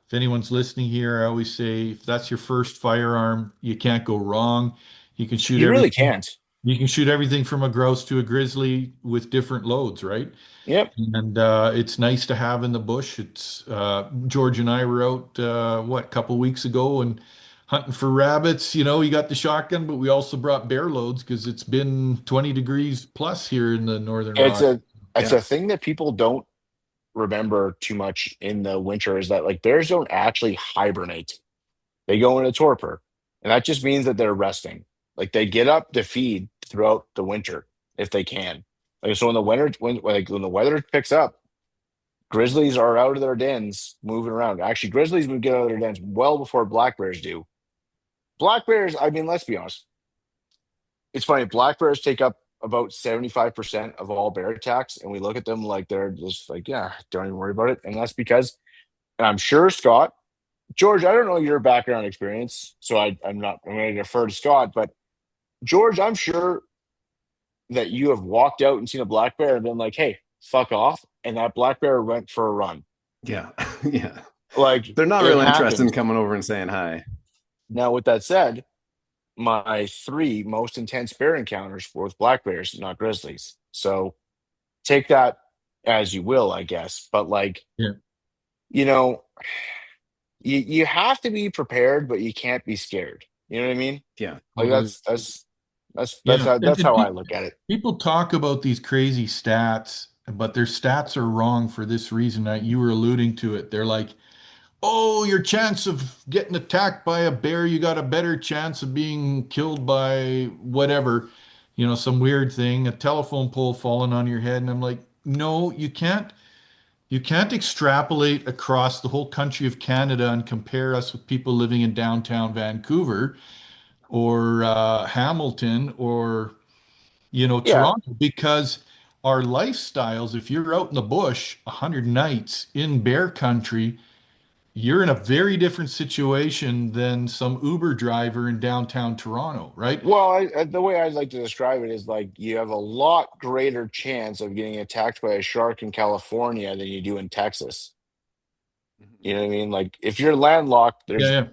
[SPEAKER 4] If anyone's listening here, I always say if that's your first firearm, you can't go wrong. You can shoot
[SPEAKER 1] You really
[SPEAKER 4] everything.
[SPEAKER 1] can't.
[SPEAKER 4] You can shoot everything from a grouse to a grizzly with different loads, right?
[SPEAKER 1] Yep.
[SPEAKER 4] And it's nice to have in the bush. It's George and I were out a couple weeks ago and hunting for rabbits. You got the shotgun, but we also brought bear loads because it's been 20 degrees plus here in the Northern
[SPEAKER 1] It's
[SPEAKER 4] Rock.
[SPEAKER 1] a it's
[SPEAKER 2] Yeah.
[SPEAKER 1] a thing that people don't remember too much in the winter is that like bears don't actually hibernate. They go into torpor. And that just means that they're resting. Like they get up to feed throughout the winter if they can. Like so in the winter when the weather picks up, grizzlies are out of their dens moving around. Actually, grizzlies would get out of their dens well before black bears do. Black bears, I mean, let's be honest. It's funny. Black bears take up about 75% of all bear attacks, and we look at them like they're just like, yeah, don't even worry about it. And that's because, and I'm sure Scott, George, I don't know your background experience, so I'm going to defer to Scott, but George, I'm sure that you have walked out and seen a black bear and been like, hey, fuck off. And that black bear went for a run.
[SPEAKER 2] Yeah. Yeah.
[SPEAKER 1] Like
[SPEAKER 2] They're not
[SPEAKER 1] it
[SPEAKER 2] really interested in
[SPEAKER 1] happens.
[SPEAKER 2] coming over and saying hi.
[SPEAKER 1] Now, with that said, my three most intense bear encounters were with black bears, not grizzlies. So take that as you will, I guess. But like,
[SPEAKER 4] Yeah.
[SPEAKER 1] you know, you have to be prepared, but you can't be scared. You know what I mean?
[SPEAKER 2] Yeah.
[SPEAKER 1] Like
[SPEAKER 4] Totally. Yeah.
[SPEAKER 1] that's how I look at it.
[SPEAKER 4] People talk about these crazy stats, but their stats are wrong for this reason that you were alluding to it. They're like, oh, your chance of getting attacked by a bear, you got a better chance of being killed by whatever, some weird thing, a telephone pole falling on your head. And I'm like, no, you can't. You can't extrapolate across the whole country of Canada and compare us with people living in downtown Vancouver or Hamilton or
[SPEAKER 1] Yeah.
[SPEAKER 4] Toronto, because our lifestyles, if you're out in the bush 100 nights in bear country, you're in a very different situation than some Uber driver in downtown Toronto, right?
[SPEAKER 1] Well, the way I'd like to describe it is like you have a lot greater chance of getting attacked by a shark in California than you do in Texas. You know what I mean? Like if you're landlocked,
[SPEAKER 4] Yeah,
[SPEAKER 1] there's
[SPEAKER 4] yeah.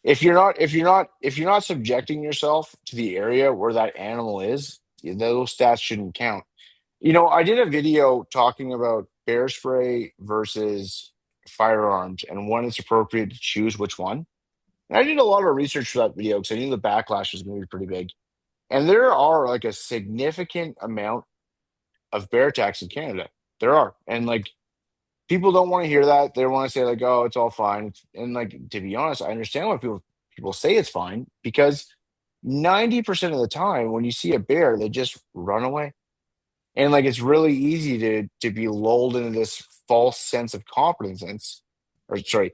[SPEAKER 1] if you're not subjecting yourself to the area where that animal is, those stats shouldn't count. I did a video talking about bear spray versus firearms and when it's appropriate to choose which one. And I did a lot of research for that video because I knew the backlash was going to be pretty big. And there are like a significant amount of bear attacks in Canada. There are. And like people don't want to hear that. They want to say like, "Oh, it's all fine." And like to be honest, I understand why people say it's fine because 90% of the time when you see a bear, they just run away. And like it's really easy to be lulled into this false sense of competence, or sorry,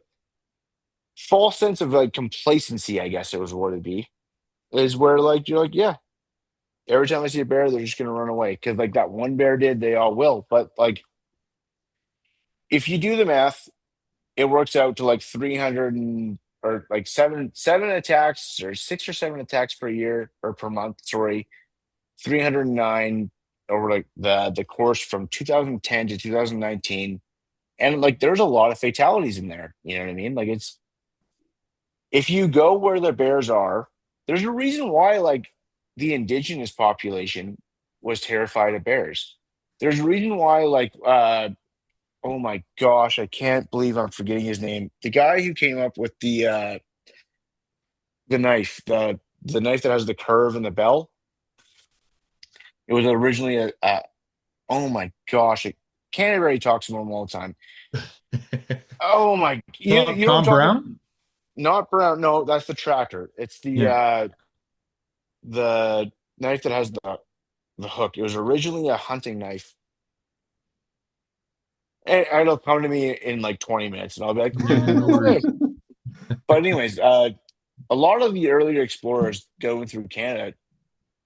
[SPEAKER 1] false sense of like complacency, I guess it was what it'd be, is where like you're like, yeah, every time I see a bear, they're just gonna run away. Cause like that one bear did, they all will. But like if you do the math, it works out to like 300 or like seven attacks or 6 or 7 attacks per year or per month, sorry, 309 over like the course from 2010 to 2019. And like there's a lot of fatalities in there. You know what I mean? Like it's if you go where the bears are, there's a reason why like the indigenous population was terrified of bears. There's a reason why like oh my gosh, I can't believe I'm forgetting his name. The guy who came up with the knife, the knife that has the curve and the bell. It was originally a oh my gosh, Canterbury talks about him all the time. Oh my, you know what I'm
[SPEAKER 4] Tom
[SPEAKER 1] talking about?
[SPEAKER 4] Brown?
[SPEAKER 1] Not Brown. No, that's the tractor. It's
[SPEAKER 4] Yeah.
[SPEAKER 1] the knife that has the hook. It was originally a hunting knife. And it'll come to me in like 20 minutes, and I'll be like,
[SPEAKER 4] Yeah, no worries.
[SPEAKER 1] but anyways, a lot of the earlier explorers going through Canada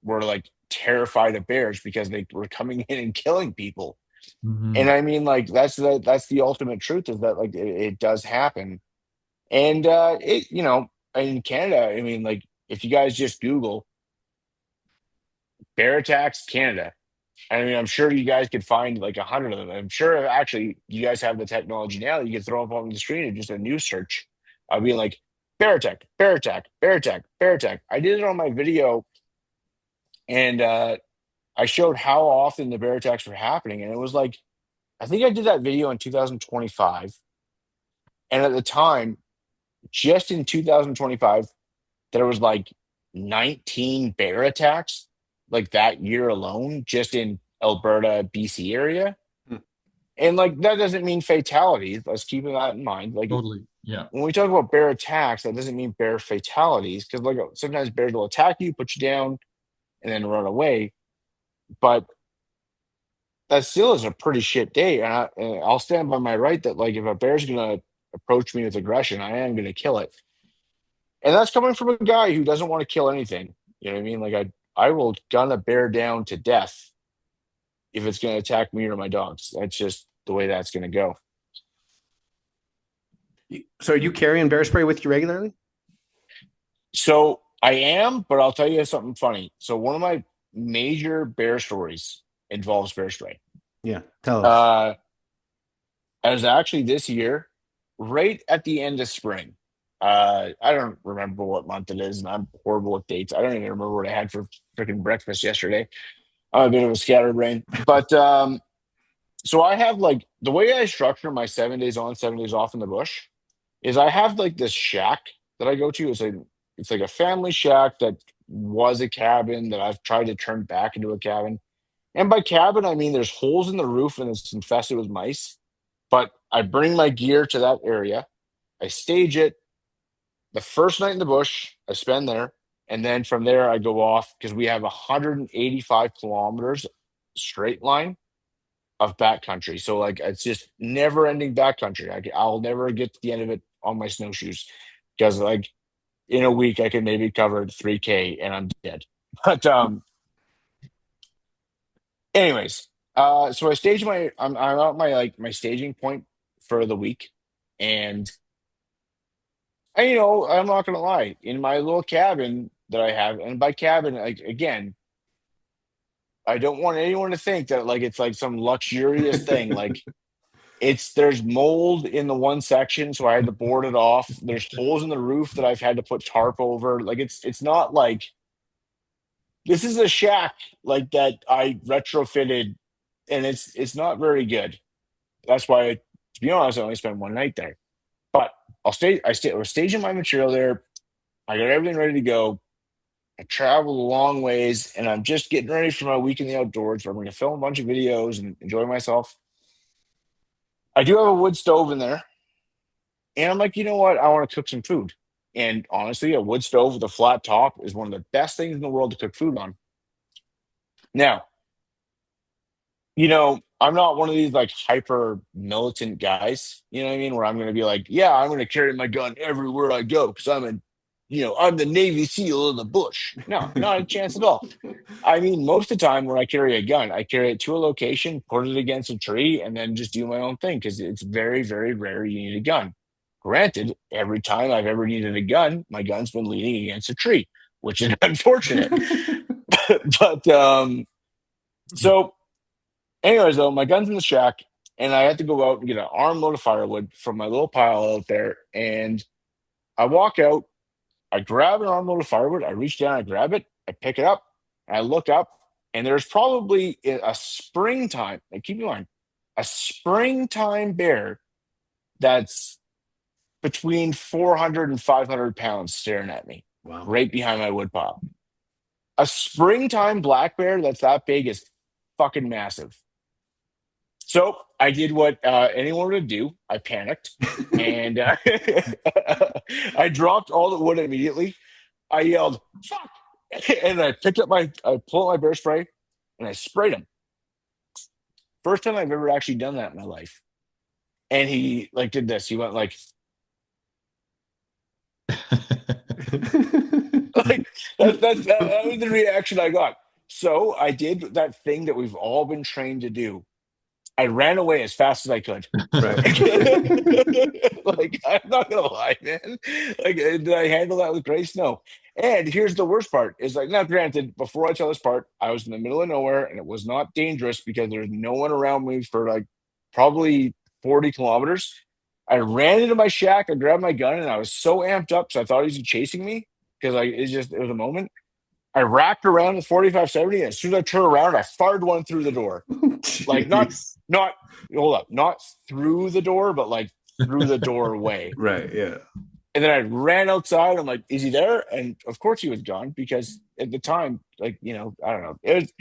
[SPEAKER 1] were like terrified of bears because they were coming in and killing people. And
[SPEAKER 4] Mhm.
[SPEAKER 1] I mean, like that's the ultimate truth is that like it does happen. And it in Canada, I mean, like if you guys just Google bear attacks Canada, I mean, I'm sure you guys could find like 100 of them. I'm sure actually you guys have the technology now. You can throw up on the screen and just a news search. I'll be like bear attack, bear attack, bear attack, bear attack. I did it on my video, and I showed how often the bear attacks were happening, and it was like I think I did that video in 2025, and at the time, just in 2025, there was like 19 bear attacks like that year alone, just in Alberta, BC area. And like that doesn't mean fatalities. Let's keep that in mind. Like
[SPEAKER 4] Totally. Yeah.
[SPEAKER 1] when we talk about bear attacks, that doesn't mean bear fatalities because like sometimes bears will attack you, put you down, and then run away. But that still is a pretty shit day. And I'll stand by my right that like if a bear's gonna approach me with aggression, I am gonna kill it. And that's coming from a guy who doesn't want to kill anything. You know what I mean? Like I will gun a bear down to death if it's gonna attack me or my dogs. That's just the way that's gonna go.
[SPEAKER 2] So are you carrying bear spray with you regularly?
[SPEAKER 1] So I am, but I'll tell you something funny. So one of my major bear stories involves bear spray.
[SPEAKER 2] Yeah, tell us.
[SPEAKER 1] Uh, as actually this year, right at the end of spring. I don't remember what month it is, and I'm horrible with dates. I don't even remember what I had for freaking breakfast yesterday. I'm a bit of a scatterbrain, but so I have like the way I structure my 7 days on, 7 days off in the bush is I have like this shack that I go to. It's like a family shack that was a cabin that I've tried to turn back into a cabin. And by cabin, I mean there's holes in the roof and it's infested with mice. But I bring my gear to that area. I stage it. The first night in the bush, I spend there. And then from there, I go off because we have 185 kilometers straight line of backcountry. So, like, it's just never ending backcountry. I'll never get to the end of it on my snowshoes because, like, in a week, I can maybe cover 3K and I'm dead. But Anyways, so I staged I'm at my like my staging point for the week, and I'm not gonna lie, in my little cabin that I have, and by cabin, like again, I don't want anyone to think that like it's like some luxurious thing. Like there's mold in the one section, so I had to board it off. There's holes in the roof that I've had to put tarp over. Like it's not like this is a shack like that I retrofitted, and it's not very good. That's why, to be honest, I only spent one night there. But we're staging my material there. I got everything ready to go. I traveled a long ways, and I'm just getting ready for my week in the outdoors where I'm going to film a bunch of videos and enjoy myself. I do have a wood stove in there, and I'm like, you know what? I want to cook some food. And honestly, a wood stove with a flat top is one of the best things in the world to cook food on. Now, I'm not one of these like hyper militant guys, you know what I mean? Where I'm going to be like, yeah, I'm going to carry my gun everywhere I go because I'm the Navy SEAL in the bush. No, not a chance at all. I mean, most of the time when I carry a gun, I carry it to a location, put it against a tree, and then just do my own thing because it's very, very rare you need a gun. Granted, every time I've ever needed a gun, my gun's been leaning against a tree, which is unfortunate. But so anyways, though, my gun's in the shack, and I had to go out and get an armload of firewood from my little pile out there. And I walk out, I grab an armload of firewood, I reach down, I grab it, I pick it up, and I look up, and there's probably a springtime, and keep in mind, a springtime bear that's between 400 and 500 pounds staring at me
[SPEAKER 2] Wow.
[SPEAKER 1] right behind my wood pile. A springtime black bear that's that big is fucking massive. So I did what anyone would do. I panicked and I dropped all the wood immediately. I yelled, fuck. And I pulled out my bear spray and I sprayed him. First time I've ever actually done that in my life. And he like did this. He went like, like that was the reaction I got. So I did that thing that we've all been trained to do. I ran away as fast as I could.
[SPEAKER 2] Right.
[SPEAKER 1] Like, I'm not gonna lie, man. Like, did I handle that with grace? No. And here's the worst part: is like, now, granted, before I tell this part, I was in the middle of nowhere, and it was not dangerous because there's no one around me for like probably 40 kilometers. I ran into my shack, I grabbed my gun, and I was so amped up, so I thought he was chasing me because it was a moment. I wrapped around the 45-70, and as soon as I turned around, I fired one through the door. Like
[SPEAKER 2] Jeez.
[SPEAKER 1] not hold up, not through the door, but like through the doorway.
[SPEAKER 2] Right. Yeah.
[SPEAKER 1] And then I ran outside. I'm like, is he there? And of course he was gone because at the time, like, I don't know. It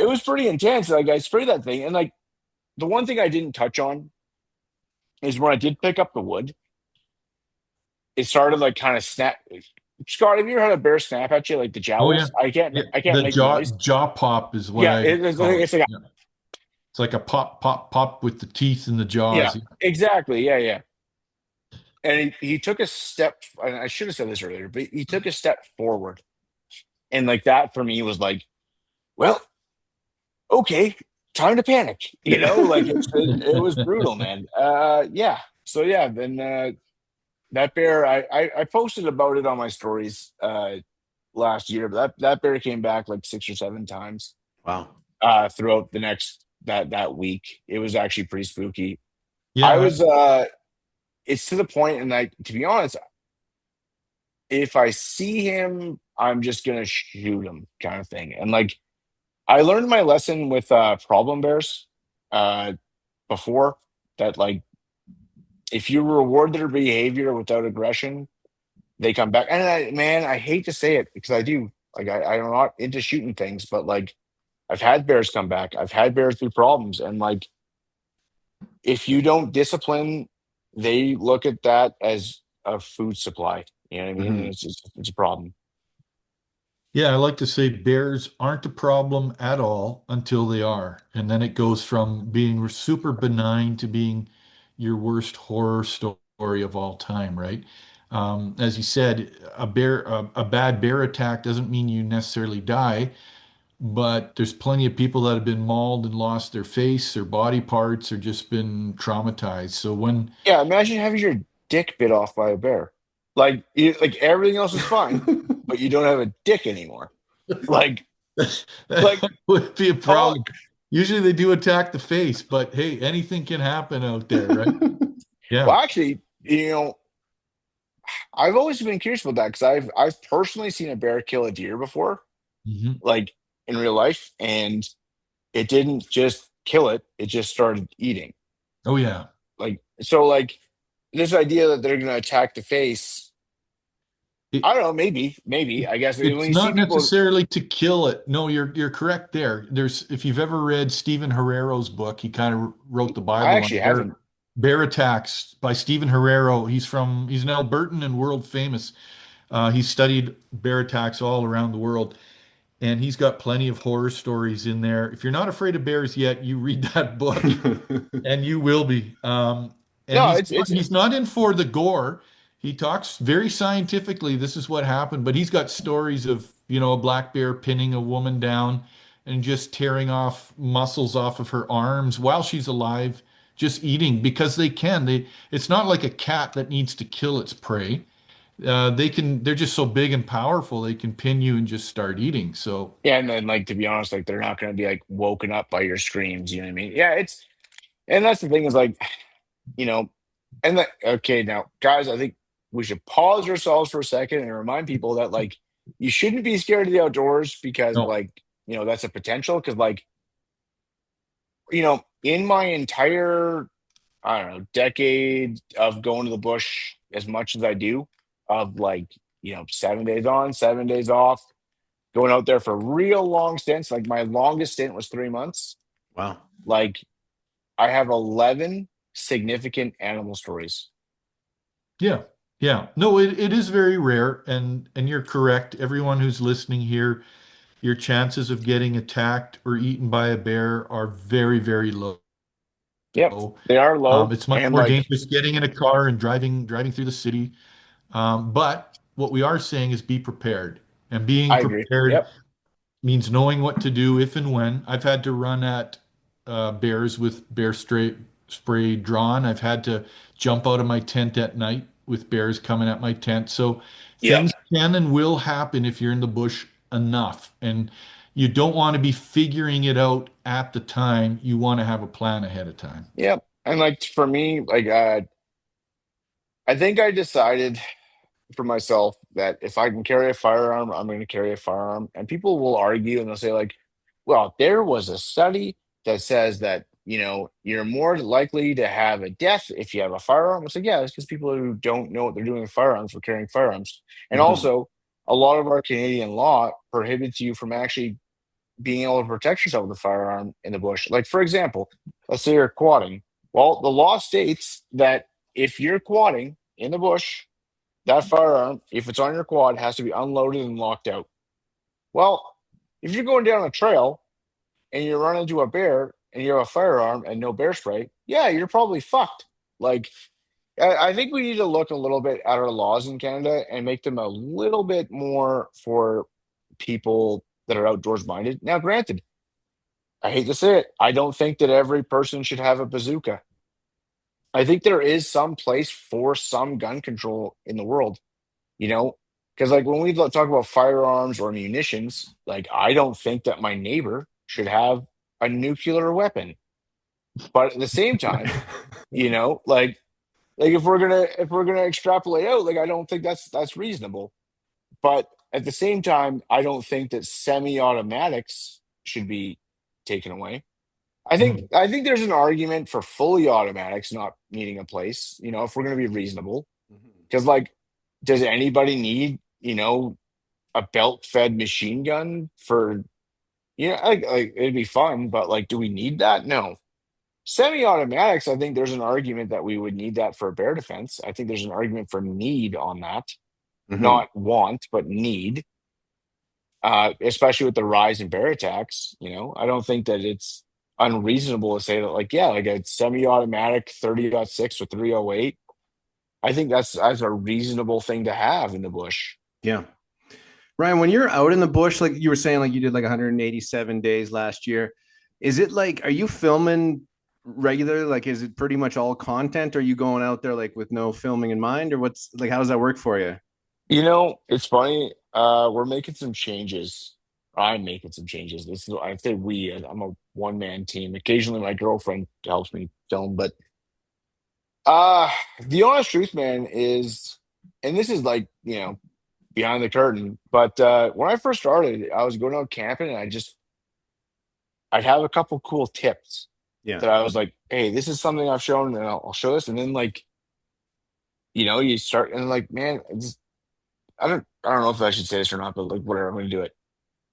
[SPEAKER 1] was pretty intense. Like I sprayed that thing. And like the one thing I didn't touch on is when I did pick up the wood, it started like kind of snap. Scott, have you ever had a bear snap at you like the
[SPEAKER 4] Oh yeah.
[SPEAKER 1] jowls? I can't
[SPEAKER 4] Yeah.
[SPEAKER 1] I can't
[SPEAKER 4] The
[SPEAKER 1] make the noise.
[SPEAKER 4] jaw pop is what
[SPEAKER 1] Yeah,
[SPEAKER 4] I call it.
[SPEAKER 1] it's like
[SPEAKER 4] Yeah. It's like a pop, pop, pop with the teeth and the
[SPEAKER 1] yeah,
[SPEAKER 4] jaws.
[SPEAKER 1] exactly. Yeah, yeah. And he took a step, and I should have said this earlier, but he took a step forward. And like that for me was like, well, okay, time to panic. Like it was brutal, man. Yeah. So yeah, then that bear, I posted about it on my stories last year, but that bear came back like 6 or 7 times
[SPEAKER 2] Wow.
[SPEAKER 1] throughout the next that week. It was actually pretty spooky. I
[SPEAKER 4] Yeah.
[SPEAKER 1] was it's to the point, and like to be honest, if I see him, I'm just gonna shoot him, kind of thing. And like I learned my lesson with problem bears uh before that like if you reward their behavior without aggression, they come back. And I hate to say it because I do. Like I'm not into shooting things, but like I've had bears come back. I've had bears through problems, and like if you don't discipline, they look at that as a food supply. You know what I mean? And
[SPEAKER 2] Hmm.
[SPEAKER 1] it's a problem.
[SPEAKER 4] Yeah, I like to say bears aren't a problem at all until they are. And then it goes from being super benign to being your worst horror story of all time, right? As you said, a bad bear attack doesn't mean you necessarily die. but there's plenty of people that have been mauled and lost their face, their body parts, or just been traumatized. So when
[SPEAKER 1] Yeah, imagine having your dick bit off by a bear. Like everything else is fine, but you don't have a dick anymore. Like, like,
[SPEAKER 4] that would be a
[SPEAKER 1] oh,
[SPEAKER 4] problem. Usually they do attack the face, but hey, anything can happen out there, right?
[SPEAKER 1] well,
[SPEAKER 4] Yeah.
[SPEAKER 1] actually, I've always been curious about that because I've personally seen a bear kill a deer before,
[SPEAKER 4] Hmm.
[SPEAKER 1] like in real life, and it didn't just kill it; it just started eating.
[SPEAKER 4] Oh yeah.
[SPEAKER 1] Like this idea that they're going to attack the face.
[SPEAKER 4] It,
[SPEAKER 1] I don't know. Maybe. I guess when
[SPEAKER 4] it's
[SPEAKER 1] you see
[SPEAKER 4] not
[SPEAKER 1] people,
[SPEAKER 4] necessarily to kill it. No, you're correct there. There's if you've ever read Stephen Herrero's book, he kind of wrote the
[SPEAKER 1] I
[SPEAKER 4] Bible on
[SPEAKER 1] actually haven't.
[SPEAKER 4] bear attacks by Stephen Herrero. He's an Albertan and world famous. He's studied bear attacks all around the world, and he's got plenty of horror stories in there. If you're not afraid of bears yet, you read that book, and you will be. And
[SPEAKER 1] No, it's
[SPEAKER 4] he's not in for the gore. He talks very scientifically. This is what happened, but he's got stories of, a black bear pinning a woman down and just tearing off muscles off of her arms while she's alive, just eating because they can. It's not like a cat that needs to kill its prey. They're just so big and powerful, they can pin you and just start eating. So,
[SPEAKER 1] yeah. And then like to be honest, like they're not going to be like woken up by your screams. You know what I mean? Yeah. And that's the thing is like you know, and that okay now, guys. I think we should pause ourselves for a second and remind people that like you shouldn't be scared of the outdoors because
[SPEAKER 4] no.
[SPEAKER 1] like that's a potential because like in my entire I don't know decade of going to the bush as much as I do of like 7 days on, 7 days off, going out there for real long stints. Like my longest stint was 3 months.
[SPEAKER 2] Wow.
[SPEAKER 1] Like I have 11 significant animal stories.
[SPEAKER 4] Yeah. Yeah. No, it is very rare, and you're correct. Everyone who's listening here, your chances of getting attacked or eaten by a bear are very, very low.
[SPEAKER 1] Yep, they are low,
[SPEAKER 4] It's much
[SPEAKER 1] and
[SPEAKER 4] more
[SPEAKER 1] like
[SPEAKER 4] dangerous getting in a car and driving through the city. But what we are saying is be prepared. And being
[SPEAKER 1] I agree.
[SPEAKER 4] prepared
[SPEAKER 1] Yep,
[SPEAKER 4] means knowing what to do if and when. I've had to run at bears with spray drawn. I've had to jump out of my tent at night with bears coming at my tent. So
[SPEAKER 1] yep,
[SPEAKER 4] things can and will happen if you're in the bush enough. And you don't want to be figuring it out at the time. You want to have a plan ahead of time.
[SPEAKER 1] yep. And like for me, like I think I decided for myself that if I can carry a firearm, I'm going to carry a firearm. And people will argue and they'll say like, well, there was a study that says that you're more likely to have a death if you have a firearm. It's like, yeah, it's because people who don't know what they're doing with firearms for carrying firearms. And
[SPEAKER 2] Mhm.
[SPEAKER 1] also, a lot of our Canadian law prohibits you from actually being able to protect yourself with a firearm in the bush. Like, for example, let's say you're quadding. Well, the law states that if you're quadding in the bush, that firearm, if it's on your quad, has to be unloaded and locked out. Well, if you're going down a trail and you run into a bear and you have a firearm and no bear spray, yeah, you're probably fucked. Like, I think we need to look a little bit at our laws in Canada and make them a little bit more for people that are outdoors minded. Now, granted, I hate to say it, I don't think that every person should have a bazooka. I think there is some place for some gun control in the world, you know, because like when we talk about firearms or munitions, like I don't think that my neighbor should have a nuclear weapon. But at the same time, like if we're gonna extrapolate out, like I don't think that's reasonable. But at the same time, I don't think that semi-automatics should be taken away. I think
[SPEAKER 4] Mhm.
[SPEAKER 1] I think there's an argument for fully automatics not needing a place, if we're gonna be reasonable.
[SPEAKER 2] Mhm.
[SPEAKER 1] Because like, does anybody need, a belt-fed machine gun for like it'd be fun, but like, do we need that? No. Semi-automatics, I think there's an argument that we would need that for bear defense. I think there's an argument for need on that,
[SPEAKER 2] Mhm.
[SPEAKER 1] not want, but need. Especially with the rise in bear attacks. I don't think that it's unreasonable to say that, like, yeah, like a semi-automatic 30.6 or 308. I think that's a reasonable thing to have in the bush.
[SPEAKER 2] Yeah. Ryan, when you're out in the bush, like you were saying, like you did like 187 days last year, is it like, are you filming regularly? Like, is it pretty much all content? Or are you going out there like with no filming in mind, or what's like, how does that work for you?
[SPEAKER 1] It's funny. We're making some changes. I'm making some changes. This is, I say we, I'm a one-man team. Occasionally my girlfriend helps me film, but uh the honest truth, man, is, and this is like, behind the curtain, but when I first started, I was going out camping and I'd have a couple cool tips
[SPEAKER 2] Yeah.
[SPEAKER 1] that I was like, hey, this is something I've shown and I'll show this. And then like, you start and like, man, I don't know if I should say this or not, but like whatever, I'm gonna do it.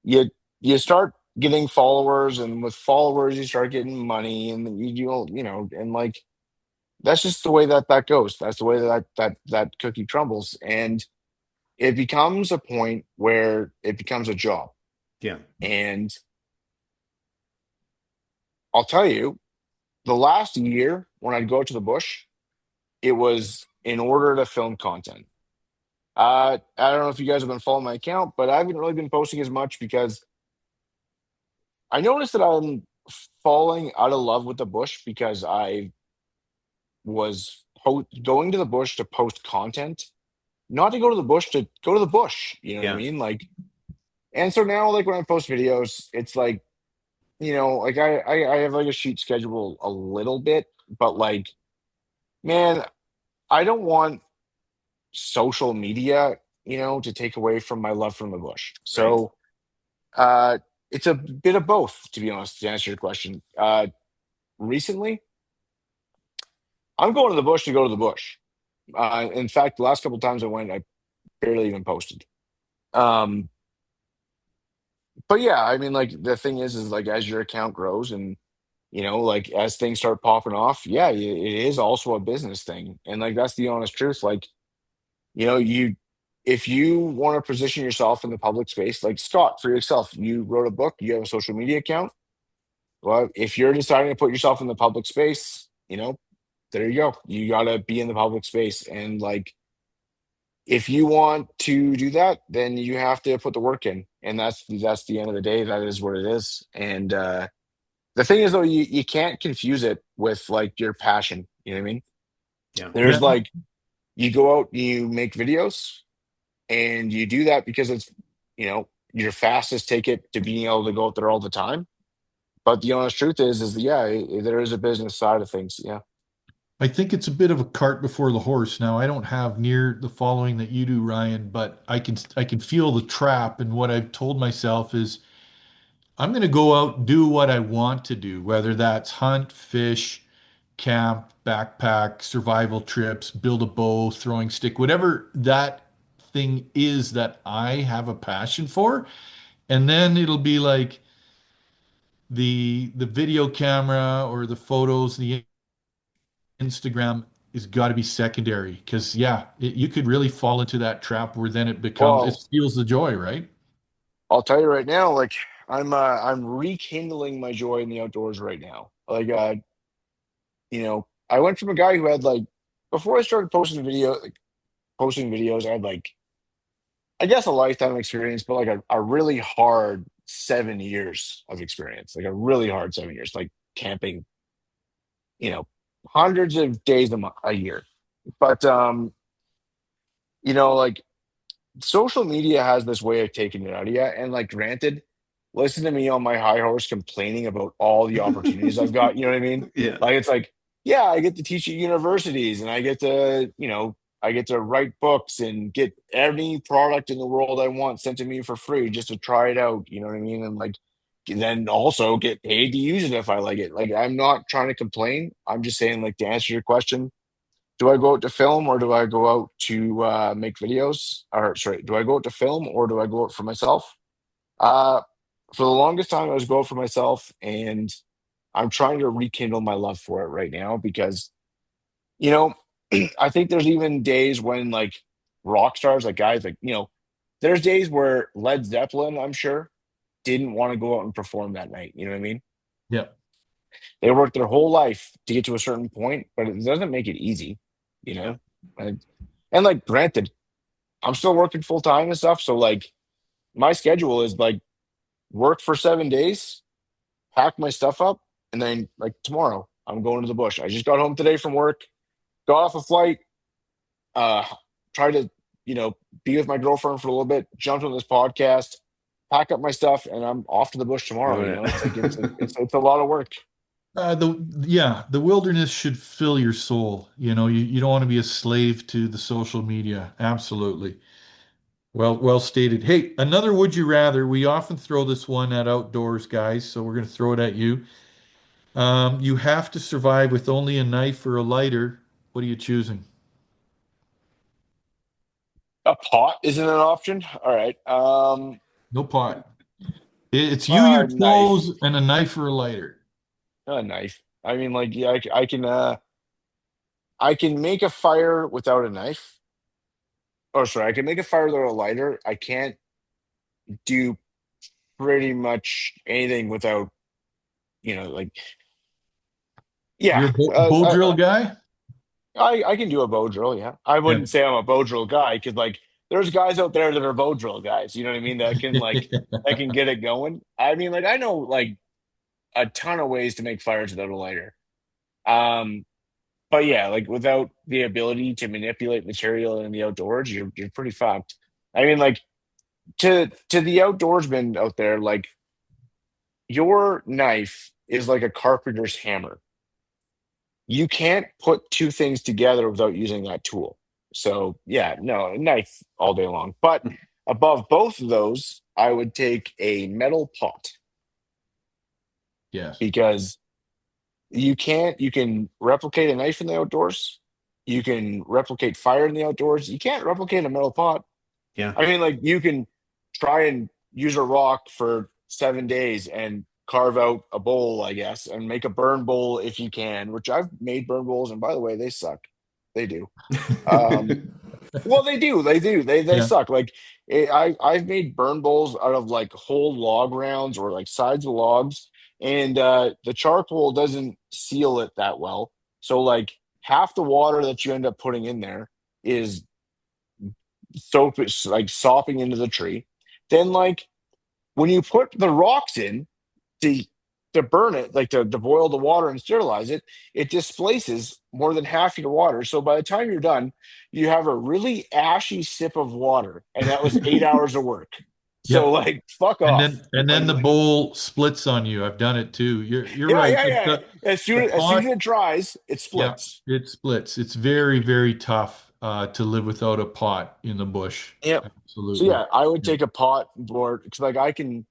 [SPEAKER 1] You start getting followers, and with followers you start getting money, and then and like that's just the way that goes. That's the way that cookie crumbles. And it becomes a point where it becomes a job.
[SPEAKER 2] Yeah.
[SPEAKER 1] And I'll tell you, the last year when I'd go to the bush, it was in order to film content. I don't know if you guys have been following my account, but I haven't really been posting as much because I noticed that I'm falling out of love with the bush because I was going to the bush to post content, not to go to the bush to go to the bush. You know what I
[SPEAKER 2] Yeah.
[SPEAKER 1] mean? Like, and so now, like when I post videos, it's like, like I have like a shoot schedule a little bit, but like, man, I don't want social media, to take away from my love from the bush.
[SPEAKER 2] Right.
[SPEAKER 1] So it's a bit of both, to be honest, to answer your question. Recently, I'm going to the bush to go to the bush. In fact, the last couple times I went, I barely even posted. Um, but yeah, I mean, like the thing is like as your account grows and like as things start popping off, yeah, it is also a business thing, and like that's the honest truth. Like you if you want to position yourself in the public space, like Scott, for yourself, you wrote a book, you have a social media account. Well, if you're deciding to put yourself in the public space, there you go. You got to be in the public space. And like, if you want to do that, then you have to put the work in. And that's the end of the day. That is what it is. And the thing is, though, you can't confuse it with like your passion. You know what I mean?
[SPEAKER 2] Yeah.
[SPEAKER 4] Yeah.
[SPEAKER 1] There's like, you go out, you make videos, and you do that because it's, your fastest ticket to being able to go out there all the time. But the honest truth is yeah, there is a business side of things. Yeah.
[SPEAKER 4] I think it's a bit of a cart before the horse. Now, I don't have near the following that you do, Ryan, but I can feel the trap. And what I've told myself is I'm going to go out and do what I want to do, whether that's hunt, fish, camp, backpack, survival trips, build a bow, throwing stick, whatever that thing is that I have a passion for. And then it'll be like the video camera or the photos, the Instagram is got to be secondary because yeah, you could really fall into that trap where then it
[SPEAKER 1] Well,
[SPEAKER 4] steals the joy, right?
[SPEAKER 1] I'll tell you right now, like I'm rekindling my joy in the outdoors right now. Like I went from a guy who had like before I started posting videos, I had like I guess a lifetime experience, but like a really hard 7 years of experience. Like a really hard 7 years, like camping, you know, hundreds of days a year. But like social media has this way of taking it out of you. And like, granted, listen to me on my high horse complaining about all the opportunities I've got. You know what I mean?
[SPEAKER 2] Yeah.
[SPEAKER 1] Like, it's like, yeah, I get to teach at universities, and I get to write books and get any product in the world I want sent to me for free just to try it out. You know what I mean? And like, then also get paid to use it if I like it. Like, I'm not trying to complain. I'm just saying, like, to answer your question, do I go out to film or do I go out to make videos? Or sorry, do I go out to film or do I go out for myself? Uh, for the longest time, I was going for myself, and I'm trying to rekindle my love for it right now because you know I think there's even days when like rock stars, like guys, like there's days where Led Zeppelin, I'm sure, didn't want to go out and perform that night. You know what I mean?
[SPEAKER 4] Yeah.
[SPEAKER 1] They worked their whole life to get to a certain point, but it doesn't make it easy. You
[SPEAKER 2] Yeah.
[SPEAKER 1] know, and like granted, I'm still working full time and stuff. So like, my schedule is like work for 7 days, pack my stuff up, and then like tomorrow I'm going to the bush. I just got home today from work, got off a flight, uh, tried to, you know, be with my girlfriend for a little bit, jumped on this podcast, pack up my stuff, and I'm off to the bush tomorrow.
[SPEAKER 2] Doing
[SPEAKER 1] You
[SPEAKER 2] it.
[SPEAKER 1] know, it's like it's a lot of work.
[SPEAKER 4] The wilderness should fill your soul. You don't want to be a slave to the social media. Absolutely. Well stated. Hey, another would you rather. We often throw this one at outdoors guys, so we're going to throw it at you. You have to survive with only a knife or a lighter. What are you choosing?
[SPEAKER 1] A pot isn't an option. All right.
[SPEAKER 4] No pot. It's you, your
[SPEAKER 1] Knife.
[SPEAKER 4] clothes, and a knife or a lighter.
[SPEAKER 1] A knife. I mean, like, yeah, I can make a fire without a knife. Oh, sorry, I can make a fire without a lighter. I can't do pretty much anything without, like,
[SPEAKER 4] You're
[SPEAKER 1] yeah.
[SPEAKER 4] a bow drill guy?
[SPEAKER 1] I can do a bow drill. Yeah, I
[SPEAKER 4] Yeah.
[SPEAKER 1] wouldn't say I'm a bow drill guy because like there's guys out there that are bow drill guys. You know what I mean? That can get it going. I mean, like I know like a ton of ways to make fires without a lighter. Um, but yeah, like without the ability to manipulate material in the outdoors, you're pretty fucked. I mean, like to the outdoorsmen out there, like your knife is like a carpenter's hammer. You can't put two things together without using that tool. So yeah, no, a knife all day long. But above both of those, I would take a metal pot
[SPEAKER 4] Yes.
[SPEAKER 1] because you can replicate a knife in the outdoors. You can replicate fire in the outdoors. You can't replicate a metal pot.
[SPEAKER 2] Yeah.
[SPEAKER 1] I mean, like you can try and use a rock for 7 days and carve out a bowl, I guess, and make a burn bowl if you can, which I've made burn bowls, and by the way, they suck. They do. Um, well, they do. They do. They
[SPEAKER 4] Yeah.
[SPEAKER 1] suck. Like I've made burn bowls out of like whole log rounds or like sides of logs, and the charcoal doesn't seal it that well. So like half the water that you end up putting in there is soap, it's like sopping into the tree. Then like when you put the rocks in to burn it, like to boil the water and sterilize it, it displaces more than half your water. So by the time you're done, you have a really ashy sip of water, and that was 8 hours of work. So
[SPEAKER 4] Yep.
[SPEAKER 1] like, fuck
[SPEAKER 4] And
[SPEAKER 1] off.
[SPEAKER 4] then the bowl splits on you. I've done it too. You're
[SPEAKER 1] Yeah,
[SPEAKER 4] right.
[SPEAKER 1] yeah, yeah.
[SPEAKER 4] The
[SPEAKER 1] As soon
[SPEAKER 4] pot,
[SPEAKER 1] as it dries, it
[SPEAKER 4] yeah,
[SPEAKER 1] splits.
[SPEAKER 4] it splits. It's very, very tough to live without a pot in the bush.
[SPEAKER 1] Yep. So
[SPEAKER 4] Absolutely.
[SPEAKER 1] yeah, I would
[SPEAKER 4] Yeah.
[SPEAKER 1] take a pot board because like I can.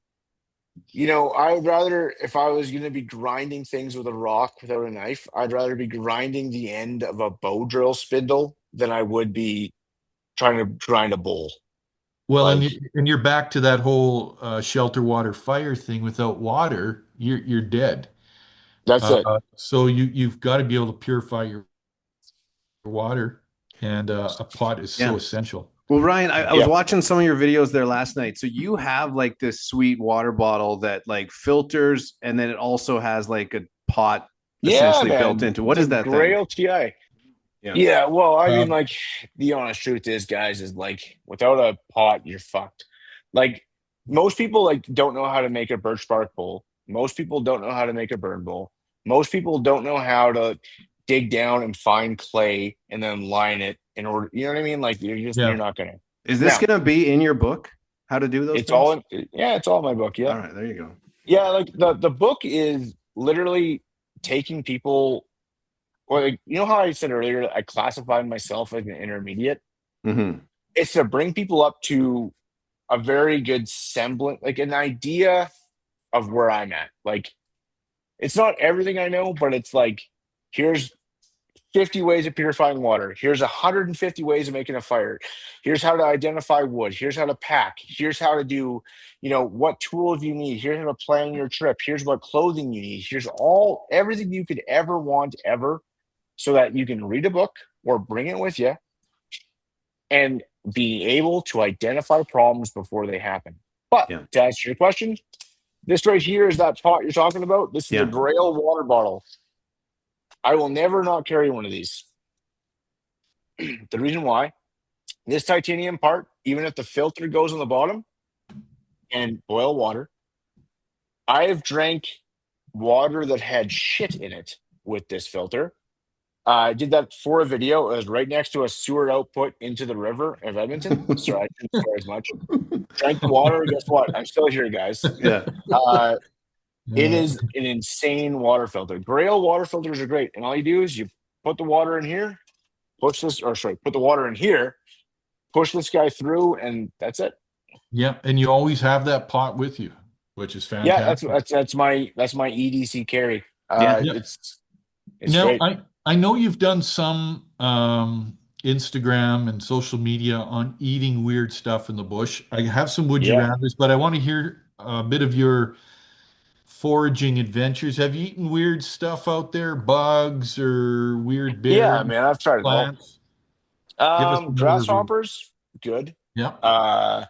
[SPEAKER 1] I would rather, if I was going to be grinding things with a rock without a knife, I'd rather be grinding the end of a bow drill spindle than I would be trying to grind a bowl.
[SPEAKER 4] Well,
[SPEAKER 1] Like,
[SPEAKER 4] and you're back to that whole shelter, water, fire thing. Without water, you're dead.
[SPEAKER 1] that's it.
[SPEAKER 4] So you've got to be able to purify your water, and a pot is so
[SPEAKER 2] Yeah.
[SPEAKER 4] essential.
[SPEAKER 2] Well, Ryan, I was
[SPEAKER 1] Yeah.
[SPEAKER 2] watching some of your videos there last night. So you have like this sweet water bottle that like filters, and then it also has like a pot
[SPEAKER 1] Yeah,
[SPEAKER 2] essentially built
[SPEAKER 1] man.
[SPEAKER 2] into. What
[SPEAKER 1] The
[SPEAKER 2] is that thing?
[SPEAKER 1] Grail TI.
[SPEAKER 2] Yeah.
[SPEAKER 1] Yeah, well, I mean,
[SPEAKER 4] Um,
[SPEAKER 1] like, the honest truth is, guys, is like, without a pot, you're fucked. Like, most people like don't know how to make a birch bark bowl. Most people don't know how to make a burn bowl. Most people don't know how to dig down and find clay and then line it in order. You know what I mean? Like, you're
[SPEAKER 4] yeah.
[SPEAKER 1] not gonna.
[SPEAKER 2] Is this
[SPEAKER 1] Now,
[SPEAKER 2] going to be in your book? How to do those
[SPEAKER 1] it's all
[SPEAKER 2] things?
[SPEAKER 1] in. Yeah, it's all in my book. Yeah,
[SPEAKER 2] All right, there you go.
[SPEAKER 1] yeah. Like the book is literally taking people. Well, like, you know how I said earlier, I classified myself as an intermediate.
[SPEAKER 2] Hmm.
[SPEAKER 1] It's to bring people up to a very good semblance, like an idea of where I'm at. Like, it's not everything I know, but it's like, here's 50 ways of purifying water. Here's 150 ways of making a fire. Here's how to identify wood. Here's how to pack. Here's how to do, what tools you need. Here's how to plan your trip. Here's what clothing you need. Here's everything you could ever want ever so that you can read a book or bring it with you and be able to identify problems before they happen. But
[SPEAKER 2] Yeah.
[SPEAKER 1] to answer your question, this right here is that pot you're talking about. This is a
[SPEAKER 2] Yeah.
[SPEAKER 1] Grail water bottle. I will never not carry one of these. The reason why, this titanium part, even if the filter goes on the bottom, and boil water. I have drank water that had shit in it with this filter. I did that for a video. It was right next to a sewer output into the river of Edmonton, so I didn't swear as much. Drank the water. Guess what? I'm still here, guys.
[SPEAKER 2] Yeah.
[SPEAKER 1] Uh, it
[SPEAKER 4] Uh,
[SPEAKER 1] is an insane water filter. Grail water filters are great, and all you do is you put the water in here, put the water in here, push this guy through, and that's it.
[SPEAKER 4] yeah, and you always have that pot with you, which is
[SPEAKER 1] Yeah,
[SPEAKER 4] fantastic.
[SPEAKER 1] that's my EDC carry.
[SPEAKER 2] Yeah.
[SPEAKER 4] Yeah.
[SPEAKER 1] It's
[SPEAKER 4] Now,
[SPEAKER 1] great.
[SPEAKER 4] I know you've done some Instagram and social media on eating weird stuff in the bush. I have some would you
[SPEAKER 1] Yeah,
[SPEAKER 4] rathers, but I want to hear a bit of your foraging adventures. Have you eaten weird stuff out there? Bugs or weird
[SPEAKER 1] yeah,
[SPEAKER 4] berries,
[SPEAKER 1] man. I've tried it all.
[SPEAKER 4] plants? Give us an overview.
[SPEAKER 1] Grasshoppers, good.
[SPEAKER 4] Yeah.
[SPEAKER 1] Uh,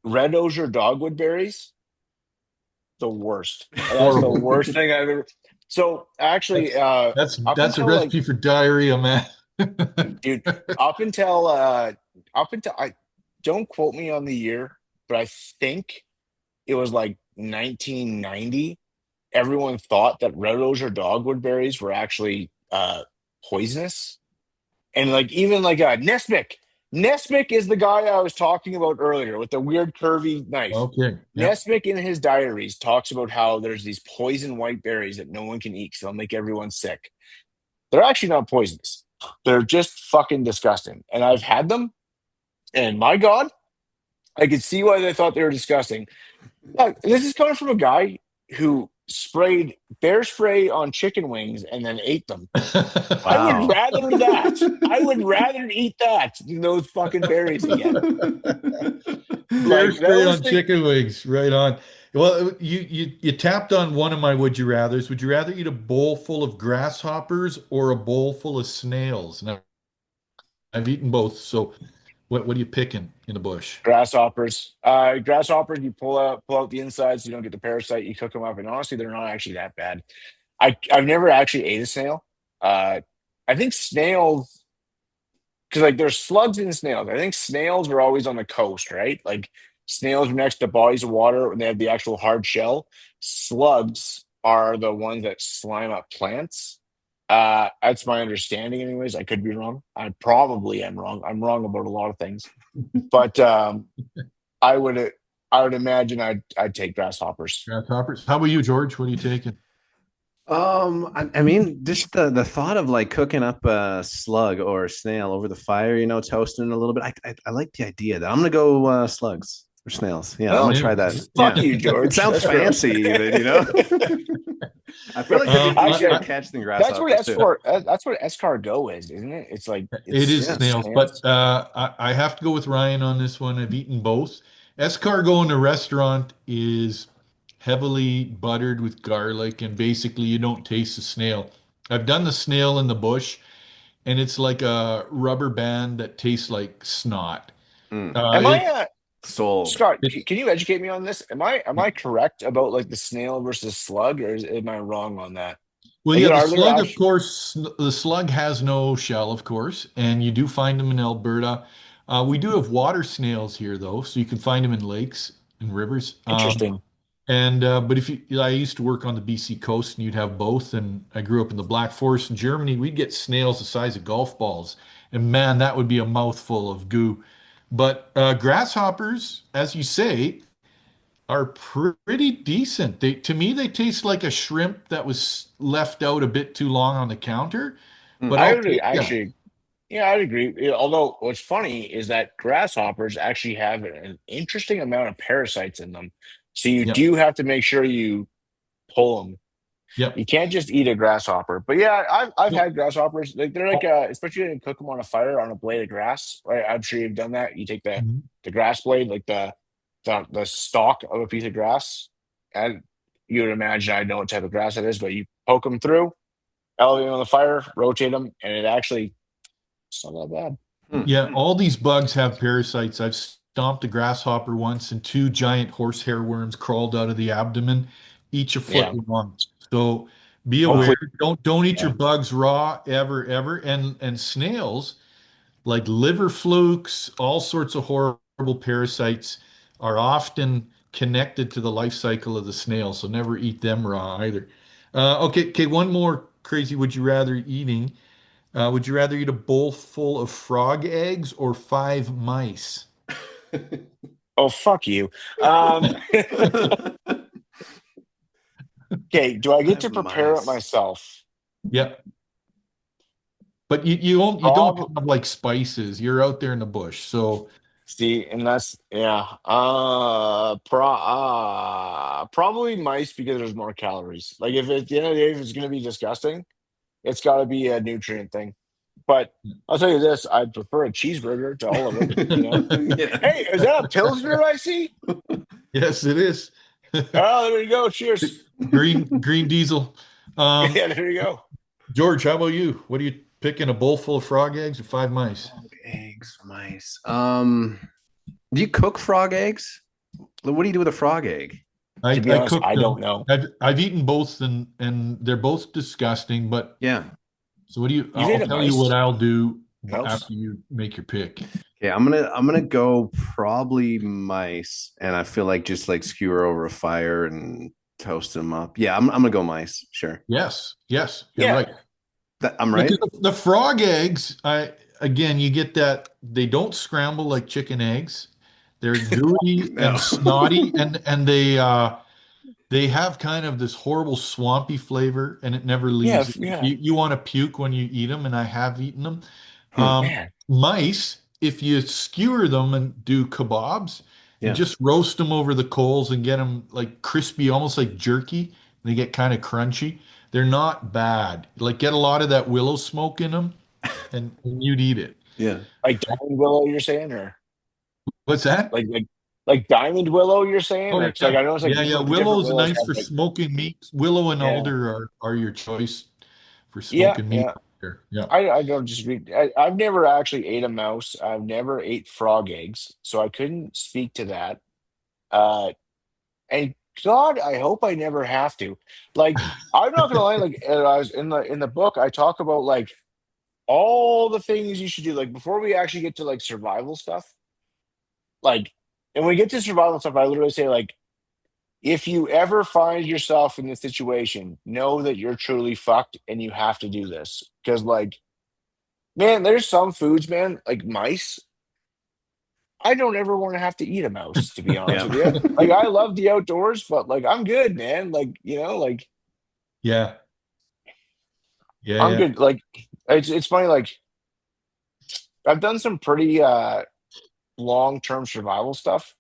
[SPEAKER 1] red osier dogwood berries, the worst. That's the
[SPEAKER 4] Horrible.
[SPEAKER 1] worst thing I've ever. So actually,
[SPEAKER 4] That's
[SPEAKER 1] up
[SPEAKER 4] that's a
[SPEAKER 1] until like,
[SPEAKER 4] recipe for diarrhea, man.
[SPEAKER 1] dude, up until I don't quote me on the year, but I think it was like 1990. Everyone thought that red osier dogwood berries were actually poisonous. And like even like Nesmik. Nesmik is the guy I was talking about earlier with the weird curvy knife.
[SPEAKER 4] Okay. Yep.
[SPEAKER 1] Nesmik in his diaries talks about how there's these poison white berries that no one can eat because they'll make everyone sick. They're actually not poisonous. They're just fucking disgusting. And I've had them, and my God, I could see why they thought they were disgusting. Look, this is coming from a guy who sprayed bear spray on chicken wings and then ate them. I would
[SPEAKER 2] Wow.
[SPEAKER 1] rather that. I would rather eat that than those fucking berries again.
[SPEAKER 4] Bear
[SPEAKER 1] Like
[SPEAKER 4] spray
[SPEAKER 1] those
[SPEAKER 4] on
[SPEAKER 1] things.
[SPEAKER 4] chicken wings, right on. Well, you tapped on one of my would you rathers. Would you rather eat a bowl full of grasshoppers or a bowl full of snails? Now, I've eaten both, so what are you picking in the bush?
[SPEAKER 1] Grasshoppers. Grasshoppers, you pull out the insides so you don't get the parasite, you cook them up, and honestly, they're not actually that bad. I've never actually ate a snail. Uh I think snails, because like there's slugs in snails. I think snails are always on the coast, right? Like snails are next to bodies of water and they have the actual hard shell. Slugs are the ones that slime up plants. That's my understanding, anyways. I could be wrong. I probably am wrong. I'm wrong about a lot of things, but I would I would imagine I'd take grasshoppers.
[SPEAKER 4] Grasshoppers. How about you, George? What are you taking?
[SPEAKER 2] I mean, just the thought of like cooking up a slug or a snail over the fire, toasting it a little bit. I like the idea that I'm gonna go slugs or snails. Yeah, I'm gonna
[SPEAKER 1] Oh,
[SPEAKER 2] try that.
[SPEAKER 4] Snails.
[SPEAKER 1] fuck
[SPEAKER 2] Yeah,
[SPEAKER 1] you,
[SPEAKER 2] it
[SPEAKER 1] George.
[SPEAKER 2] sounds
[SPEAKER 1] That's gross.
[SPEAKER 2] fancy, even. I feel like it'd be easier to
[SPEAKER 1] Actually,
[SPEAKER 2] catch than
[SPEAKER 1] that's what
[SPEAKER 2] grasshoppers too.
[SPEAKER 1] that's what escargot is, isn't it? It's like
[SPEAKER 4] It is
[SPEAKER 2] Yeah.
[SPEAKER 1] it's
[SPEAKER 4] snails, but
[SPEAKER 1] snails.
[SPEAKER 4] I have to go with Ryan on this one. I've eaten both. Escargot in a restaurant is heavily buttered with garlic, and basically you don't taste the snail. I've done the snail in the bush, and it's like a rubber band that tastes like snot.
[SPEAKER 2] Mm.
[SPEAKER 4] Uh,
[SPEAKER 1] Am I
[SPEAKER 4] it,
[SPEAKER 2] Sold.
[SPEAKER 1] Scott?
[SPEAKER 4] it's
[SPEAKER 1] Can you educate me on this? Am I correct about like the snail versus slug, or am I wrong on that?
[SPEAKER 4] Well,
[SPEAKER 1] Like,
[SPEAKER 4] yeah, the
[SPEAKER 1] are there
[SPEAKER 4] slug, of
[SPEAKER 1] actually
[SPEAKER 4] course, the slug has no shell, of course, and you do find them in Alberta. We do have water snails here, though, so you can find them in lakes and rivers.
[SPEAKER 1] interesting?
[SPEAKER 4] And but if you, I used to work on the BC coast, and you'd have both. And I grew up in the Black Forest in Germany. We'd get snails the size of golf balls, and man, that would be a mouthful of goo. But grasshoppers, as you say, are pretty decent. To me, they taste like a shrimp that was left out a bit too long on the counter, but
[SPEAKER 2] Mm.
[SPEAKER 1] I
[SPEAKER 4] I'll
[SPEAKER 1] would
[SPEAKER 4] take that.
[SPEAKER 1] actually, yeah, I'd agree. Yeah, although what's funny is that grasshoppers actually have an interesting amount of parasites in them, so you
[SPEAKER 4] Yep.
[SPEAKER 1] do have to make sure you pull them. You
[SPEAKER 4] Yep.
[SPEAKER 1] can't just eat a grasshopper. But yeah, I've
[SPEAKER 4] Nope.
[SPEAKER 1] had grasshoppers. Like they're like
[SPEAKER 4] Oh,
[SPEAKER 1] especially when you cook them on a fire on a blade of grass. Right? I'm sure you've done that. You take
[SPEAKER 4] mhm.
[SPEAKER 1] the grass blade, like the stalk of a piece of grass, and you would imagine I know what type of grass it is, but you poke them through, elevate them on the fire, rotate them, and it's not that bad.
[SPEAKER 2] Mm.
[SPEAKER 4] Yeah, all these bugs have parasites. I've stomped a grasshopper once, and two giant horsehair worms crawled out of the abdomen, each a foot
[SPEAKER 1] Yeah.
[SPEAKER 4] long. So be aware.
[SPEAKER 1] Hopefully,
[SPEAKER 4] Don't eat your
[SPEAKER 1] yeah.
[SPEAKER 4] bugs raw ever, ever. And snails, like liver flukes, all sorts of horrible parasites, are often connected to the life cycle of the snail, so never eat them raw either. Okay, one more crazy would you rather eating. Would you rather eat a bowl full of frog eggs or five mice?
[SPEAKER 1] Oh, fuck you. Um, okay, do I get
[SPEAKER 2] Five
[SPEAKER 1] to prepare it
[SPEAKER 2] mice.
[SPEAKER 1] myself?
[SPEAKER 4] Yeah, but you don't
[SPEAKER 1] Prob
[SPEAKER 4] have like spices. You're out there in the bush, so
[SPEAKER 1] See, and that's yeah. Probably mice because there's more calories. Like if at the end of the day, if it's gonna be disgusting, it's got to be a nutrient thing. But I'll tell you this: I'd prefer a cheeseburger to all of it. You know.
[SPEAKER 2] Yeah.
[SPEAKER 1] Hey, is that a Pilsner I see?
[SPEAKER 4] yes, it is.
[SPEAKER 1] Oh, there you go. Cheers.
[SPEAKER 4] Green diesel. Um,
[SPEAKER 1] Yeah, there you go.
[SPEAKER 4] George, how about you? What are you picking? A bowl full of frog eggs or five mice?
[SPEAKER 2] Frog eggs, mice. Do you cook frog eggs? What do you do with a frog egg?
[SPEAKER 4] I
[SPEAKER 1] To be
[SPEAKER 4] I
[SPEAKER 1] honest,
[SPEAKER 4] cooked
[SPEAKER 1] I don't
[SPEAKER 4] them.
[SPEAKER 1] know.
[SPEAKER 4] I've eaten both and they're both disgusting. But
[SPEAKER 2] Yeah.
[SPEAKER 4] so what do you?
[SPEAKER 1] You've
[SPEAKER 4] I'll
[SPEAKER 1] ate a
[SPEAKER 4] tell you what
[SPEAKER 1] mice?
[SPEAKER 4] I'll do
[SPEAKER 1] Mouse?
[SPEAKER 4] after you make your pick.
[SPEAKER 2] Okay, I'm gonna go probably mice, and I feel like just like skewer over a fire and toast them up. Yeah, I'm gonna go mice. Sure,
[SPEAKER 4] Yes, you're
[SPEAKER 1] Yeah.
[SPEAKER 4] right.
[SPEAKER 2] I'm
[SPEAKER 4] Because
[SPEAKER 2] right.
[SPEAKER 4] the frog eggs, again, you get that they don't scramble like chicken eggs. They're gooey
[SPEAKER 2] No.
[SPEAKER 4] and snotty, and they have kind of this horrible swampy flavor, and it never
[SPEAKER 1] Yeah.
[SPEAKER 4] leaves.
[SPEAKER 1] Yeah.
[SPEAKER 4] You want to puke when you eat them, and I have eaten them.
[SPEAKER 2] Hmm.
[SPEAKER 1] Man.
[SPEAKER 4] Mice, if you skewer them and do kebabs and
[SPEAKER 2] Yeah.
[SPEAKER 4] just roast them over the coals and get them like crispy, almost like jerky, they get kind of crunchy. They're not bad. Like get a lot of that willow smoke in them, and you'd eat it.
[SPEAKER 2] Yeah.
[SPEAKER 1] Like diamond willow, you're saying, or
[SPEAKER 4] What's that?
[SPEAKER 1] like like like diamond willow, you're saying,
[SPEAKER 4] Oh
[SPEAKER 1] or because like
[SPEAKER 4] yeah,
[SPEAKER 1] I know it's like
[SPEAKER 4] yeah.
[SPEAKER 1] the different
[SPEAKER 4] Willow's
[SPEAKER 1] willows
[SPEAKER 4] nice
[SPEAKER 1] have
[SPEAKER 4] for
[SPEAKER 1] like
[SPEAKER 4] smoking meat. Willow and
[SPEAKER 1] yeah,
[SPEAKER 4] alder are your choice for
[SPEAKER 1] yeah,
[SPEAKER 4] smoking meat
[SPEAKER 1] yeah.
[SPEAKER 4] there. Yeah.
[SPEAKER 1] I don't just read. I've never actually ate a mouse. I've never ate frog eggs, so I couldn't speak to that. Uh, and God, I hope I never have to. Like, I'm not gonna lie. Like, I was in the book, I talk about like all the things you should do. Like before we actually get to like survival stuff. Like, and when we get to survival stuff, I literally say like, if you ever find yourself in this situation, know that you're truly fucked and you have to do this because like man, there's some foods, man, like mice. I don't ever want to have to eat a mouse, to be honest
[SPEAKER 2] Yeah.
[SPEAKER 1] with you. Like, I love the outdoors, but like, I'm good, man. Like, like
[SPEAKER 4] Yeah. Yeah.
[SPEAKER 1] I'm
[SPEAKER 4] Yeah.
[SPEAKER 1] good. Like, it's funny. Like, I've done some pretty long term survival stuff,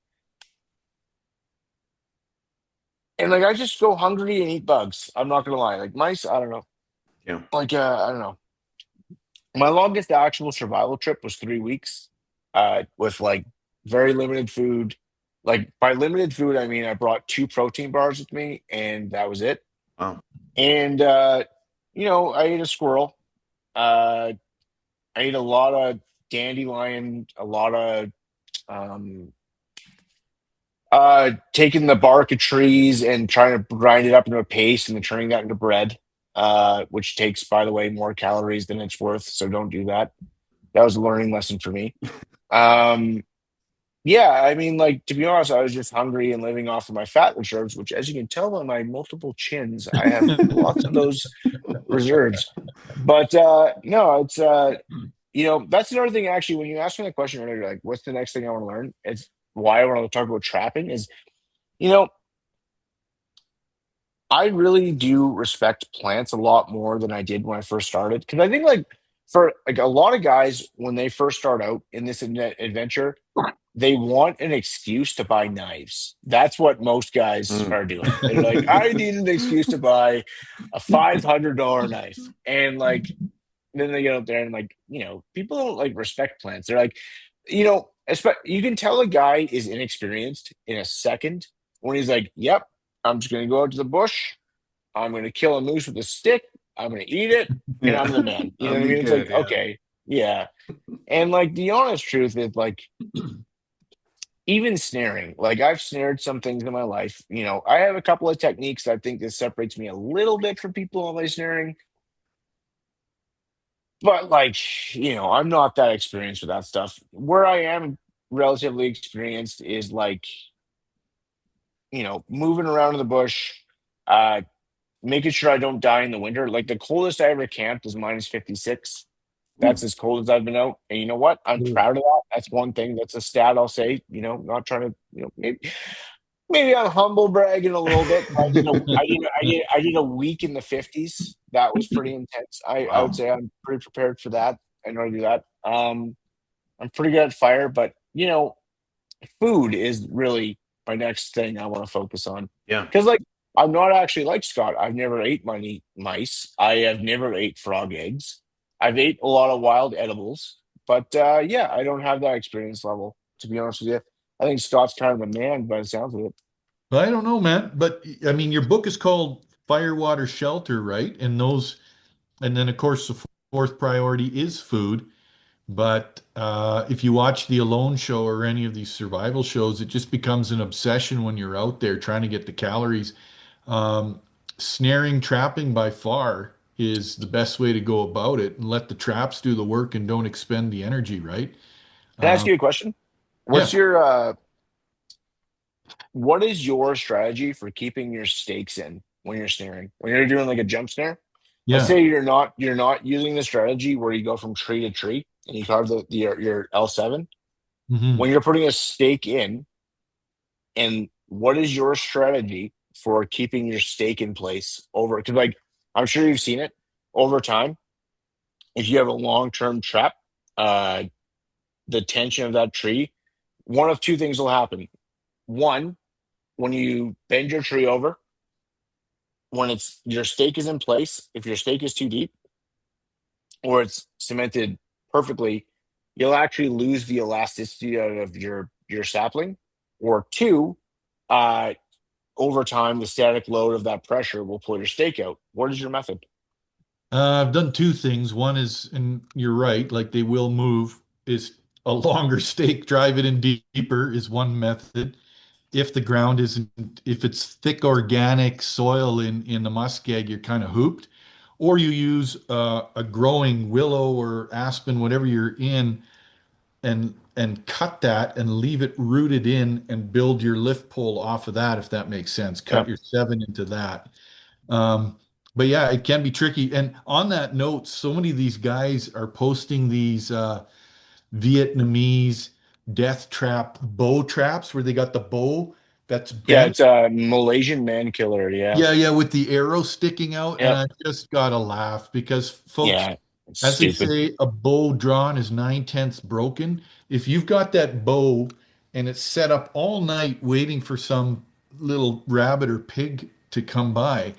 [SPEAKER 1] and like, I just go hungry and eat bugs. I'm not gonna lie. Like mice, I don't know.
[SPEAKER 2] Yeah.
[SPEAKER 1] Like, I don't know. My longest actual survival trip was 3 weeks, with like very limited food. Like by limited food, I mean I brought two protein bars with me, and that was it.
[SPEAKER 2] Wow.
[SPEAKER 1] And I ate a squirrel. Uh, I ate a lot of dandelion, a lot of um, taking the bark of trees and trying to grind it up into a paste and then turning that into bread. Which takes, by the way, more calories than it's worth. So don't do that. That was a learning lesson for me. Um, yeah, I mean, like to be honest, I was just hungry and living off of my fat reserves, which, as you can tell by my multiple chins, I have lots of those reserves. But no, it's that's another thing. Actually, when you asked me the question earlier, like, what's the next thing I want to learn? It's why I want to talk about trapping. Is you know, I really do respect plants a lot more than I did when I first started because I think like for like a lot of guys when they first start out in this adventure they want an excuse to buy knives. That's what most guys
[SPEAKER 2] Mm.
[SPEAKER 1] are doing. They're like, I need an excuse to buy a $500 knife. And like, then they get out there and like, people don't like respect plants. They're like, you can tell a guy is inexperienced in a second when he's like, yep, I'm just going to go out to the bush. I'm going to kill a moose with a stick. I'm going to eat it. And
[SPEAKER 2] Yeah.
[SPEAKER 1] I'm the man. You know
[SPEAKER 2] That'll
[SPEAKER 1] what I
[SPEAKER 2] be
[SPEAKER 1] mean? It's like,
[SPEAKER 2] good. Yeah.
[SPEAKER 1] okay, yeah. And like the honest truth is like, even snaring, like I've snared some things in my life. I have a couple of techniques that I think that separates me a little bit from people on my snaring, but like, I'm not that experienced with that stuff. Where I am relatively experienced is like moving around in the bush, uh, making sure I don't die in the winter. Like the coldest I ever camped is -56. That's as cold as I've been out. And you know what? I'm proud of that. That's one thing. That's a stat I'll say. Not trying to, maybe I'm humble bragging a little bit. But I did a week in the 50s. That was pretty intense. I would
[SPEAKER 4] Wow.
[SPEAKER 1] say I'm pretty prepared for that. I know how to do that. I'm pretty good at fire, but food is really my next thing I want to focus on.
[SPEAKER 2] Yeah.
[SPEAKER 1] Because like I'm not actually like Scott. I've never ate mice. I have never ate frog eggs. I've ate a lot of wild edibles, but yeah, I don't have that experience level. To be honest with you, I think Scott's kind of the man by the sounds of it.
[SPEAKER 4] But I don't know, man. But I mean, your book is called Fire, Water, Shelter, right? And then of course the fourth priority is food. But if you watch the Alone Show or any of these survival shows, it just becomes an obsession when you're out there trying to get the calories. Um, Snaring, trapping by far is the best way to go about it, and let the traps do the work and don't expend the energy, right?
[SPEAKER 1] Can I ask
[SPEAKER 4] Um,
[SPEAKER 1] you a question?
[SPEAKER 4] yeah,
[SPEAKER 1] What is your strategy for keeping your stakes in when you're snaring? When you're doing like a jump snare? Let's
[SPEAKER 4] yeah.
[SPEAKER 1] say you're not using the strategy where you go from tree to tree and you carve your L7.
[SPEAKER 4] Hmm.
[SPEAKER 1] When you're putting a stake in, and what is your strategy for keeping your stake in place over? Because like I'm sure you've seen it over time. If you have a long-term trap, uh, the tension of that tree, one of two things will happen. One, when you bend your tree over, when it's your stake is in place, if your stake is too deep or it's cemented perfectly, you'll actually lose the elasticity out of your sapling. Or two, uh, over time, the static load of that pressure will pull your stake out. What is your method?
[SPEAKER 4] I've done two things. One is, and you're right, like they will move, is a longer stake, drive it in deeper is one method. If the ground isn't, if it's thick organic soil in the muskeg, you're kind of hooped. Or you use a growing willow or aspen, whatever you're in, and cut that and leave it rooted in and build your lift pole off of that, if that makes sense.
[SPEAKER 1] Yeah.
[SPEAKER 4] Cut your seven into that. Um, but yeah, it can be tricky. And on that note, so many of these guys are posting these Vietnamese death trap bow traps where they got the bow that's
[SPEAKER 1] Yeah,
[SPEAKER 4] bent.
[SPEAKER 1] it's a Malaysian man killer. Yeah.
[SPEAKER 4] Yeah, yeah, with the arrow sticking out. And
[SPEAKER 1] Yep.
[SPEAKER 4] I just gotta laugh because, folks,
[SPEAKER 1] Yeah. It's
[SPEAKER 4] as they
[SPEAKER 1] stupid.
[SPEAKER 4] say, a bow drawn is 9/10 broken. If you've got that bow and it's set up all night waiting for some little rabbit or pig to come by
[SPEAKER 1] It's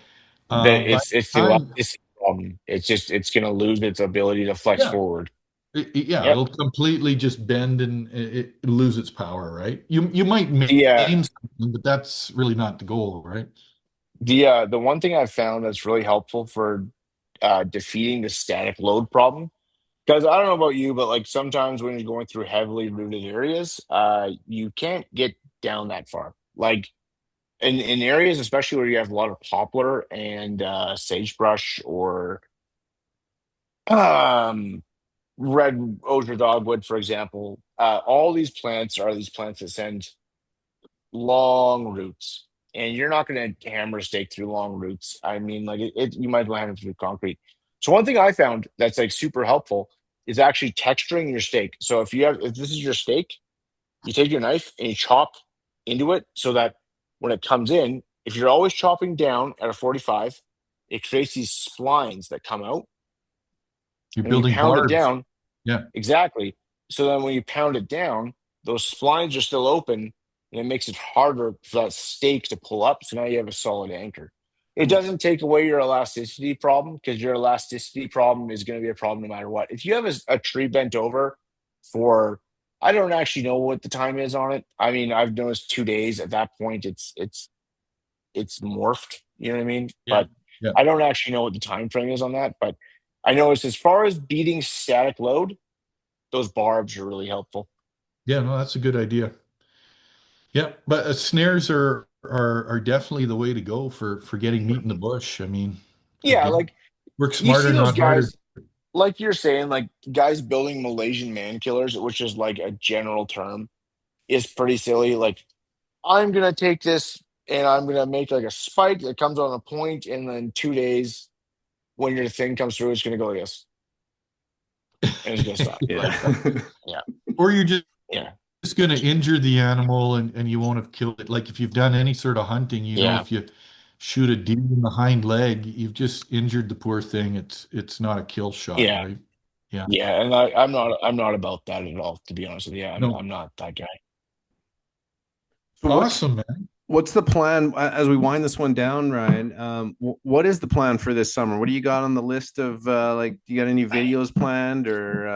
[SPEAKER 4] the
[SPEAKER 1] the
[SPEAKER 4] time,
[SPEAKER 1] elasticity problem. It's gonna lose its ability to flex
[SPEAKER 4] yeah,
[SPEAKER 1] forward.
[SPEAKER 4] yeah,
[SPEAKER 1] Yep.
[SPEAKER 4] it'll completely just bend and it lose its power, right? You might
[SPEAKER 1] The uh
[SPEAKER 4] maim something, but that's really not the goal, right?
[SPEAKER 1] the one thing I've found that's really helpful for defeating the static load problem. Because I don't know about you, but like sometimes when you're going through heavily rooted areas, you can't get down that far. Like in areas, especially where you have a lot of poplar and sagebrush or um, red osier dogwood, for example. All these plants are these plants that send long roots, and you're not going to hammer a stake through long roots. I mean, like you might as well hammer it through concrete. So one thing I found that's like super helpful is actually texturing your steak. So if this is your steak, you take your knife and you chop into it so that when it comes in, if you're always chopping down at a 45, it creates these splines that come out.
[SPEAKER 4] You're
[SPEAKER 1] And when you
[SPEAKER 4] building
[SPEAKER 1] pound it
[SPEAKER 4] barbs.
[SPEAKER 1] down,
[SPEAKER 4] Yeah.
[SPEAKER 1] exactly. So then when you pound it down, those splines are still open and it makes it harder for that stake to pull up. So now you have a solid anchor. It doesn't take away your elasticity problem because your elasticity problem is going to be a problem no matter what. If you have a tree bent over for, I don't actually know what the time is on it. I mean, I've noticed 2 days. At that point, it's morphed. You know what I mean?
[SPEAKER 4] Yeah.
[SPEAKER 1] But
[SPEAKER 4] Yeah.
[SPEAKER 1] I don't actually know what the time frame is on that. But I know it's as far as beating static load, those barbs are really helpful.
[SPEAKER 4] Yeah, no, that's a good idea. Yeah, but snares are definitely the way to go for getting meat in the bush. I mean,
[SPEAKER 1] Yeah,
[SPEAKER 4] again,
[SPEAKER 1] like
[SPEAKER 4] work
[SPEAKER 1] you see
[SPEAKER 4] smarter,
[SPEAKER 1] those
[SPEAKER 4] not harder.
[SPEAKER 1] guys, like you're saying, like guys building Malaysian man killers, which is like a general term, is pretty silly. Like, I'm gonna take this. and I'm gonna make like a spike that comes on a point, and then 2 days when your thing comes through, it's gonna go like this, and it's gonna stop.
[SPEAKER 2] Yeah.
[SPEAKER 1] Like that. Yeah,
[SPEAKER 4] Or you're
[SPEAKER 1] yeah,
[SPEAKER 4] just going to injure the animal and you won't have killed it. Like if you've done any sort of hunting,
[SPEAKER 1] yeah,
[SPEAKER 4] if you shoot a deer in the hind leg, you've just injured the poor thing. It's not a kill shot,
[SPEAKER 1] yeah,
[SPEAKER 4] right? Yeah.
[SPEAKER 1] yeah. And I'm not about that at all. To be honest with you, I'm
[SPEAKER 4] No.
[SPEAKER 1] I'm not that guy.
[SPEAKER 2] So
[SPEAKER 4] Awesome, man.
[SPEAKER 2] what's the plan as we wind this one down, Ryan? What is the plan for this summer? What do you got on the list of like? You got any videos planned or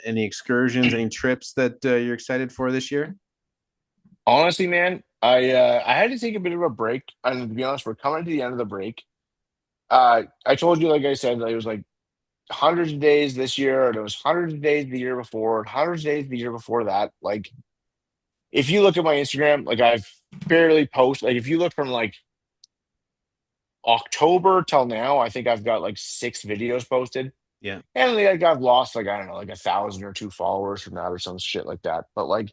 [SPEAKER 2] any excursions, any trips that you're excited for this year?
[SPEAKER 1] Honestly, man, I had to take a bit of a break, and to be honest, we're coming to the end of the break. I told you, like I said, that it was like hundreds of days this year, and it was hundreds of days the year before, and hundreds of days the year before that. Like, if you look at my Instagram, like I've barely posted. Like, if you look from like October till now, I think I've got like 6 videos posted,
[SPEAKER 2] Yeah.
[SPEAKER 1] and like I've lost like I don't know, like 1,000 or 2 followers from that or some shit like that. But like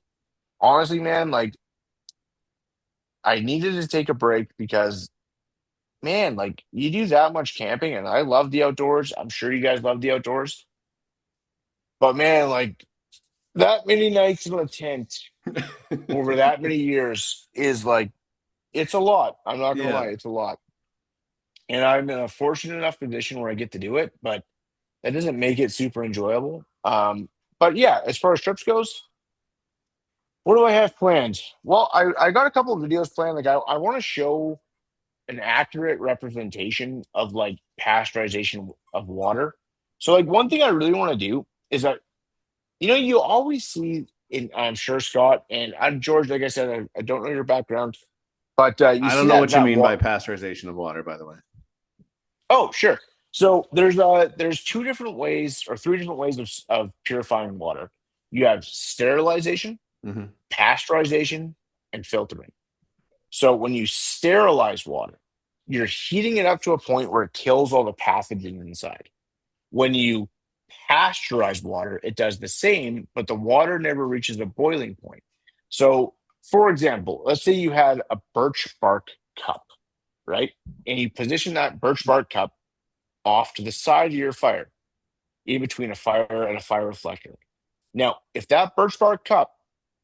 [SPEAKER 1] honestly, man, like I needed to take a break because man, like you do that much camping, and I love the outdoors. I'm sure you guys love the outdoors, but man, like that many nights in a tent over that many years is like it's a lot. I'm not gonna
[SPEAKER 2] Yeah.
[SPEAKER 1] lie, it's a lot. And I'm in a fortunate enough position where I get to do it, but that doesn't make it super enjoyable. But yeah, as far as trips goes, what do I have planned? Well, I got a couple of videos planned. Like I want to show an accurate representation of like pasteurization of water. So like one thing I really want to do is that you always see in I'm sure Scott and I'm George, like I said, I don't know your background, but you
[SPEAKER 2] I
[SPEAKER 1] see
[SPEAKER 2] don't know
[SPEAKER 1] that
[SPEAKER 2] what you
[SPEAKER 1] that
[SPEAKER 2] mean by
[SPEAKER 1] water.
[SPEAKER 2] pasteurization of water, by the way.
[SPEAKER 1] Oh, sure. So there's 2 different ways or 3 different ways of purifying water. You have sterilization,
[SPEAKER 2] Hmm.
[SPEAKER 1] pasteurization, and filtering. So when you sterilize water, you're heating it up to a point where it kills all the pathogens inside. When you pasteurize water, it does the same, but the water never reaches a boiling point. So, for example, let's say you had a birch bark cup, right? And you position that birch bark cup off to the side of your fire, in between a fire and a fire reflector. Now, if that birch bark cup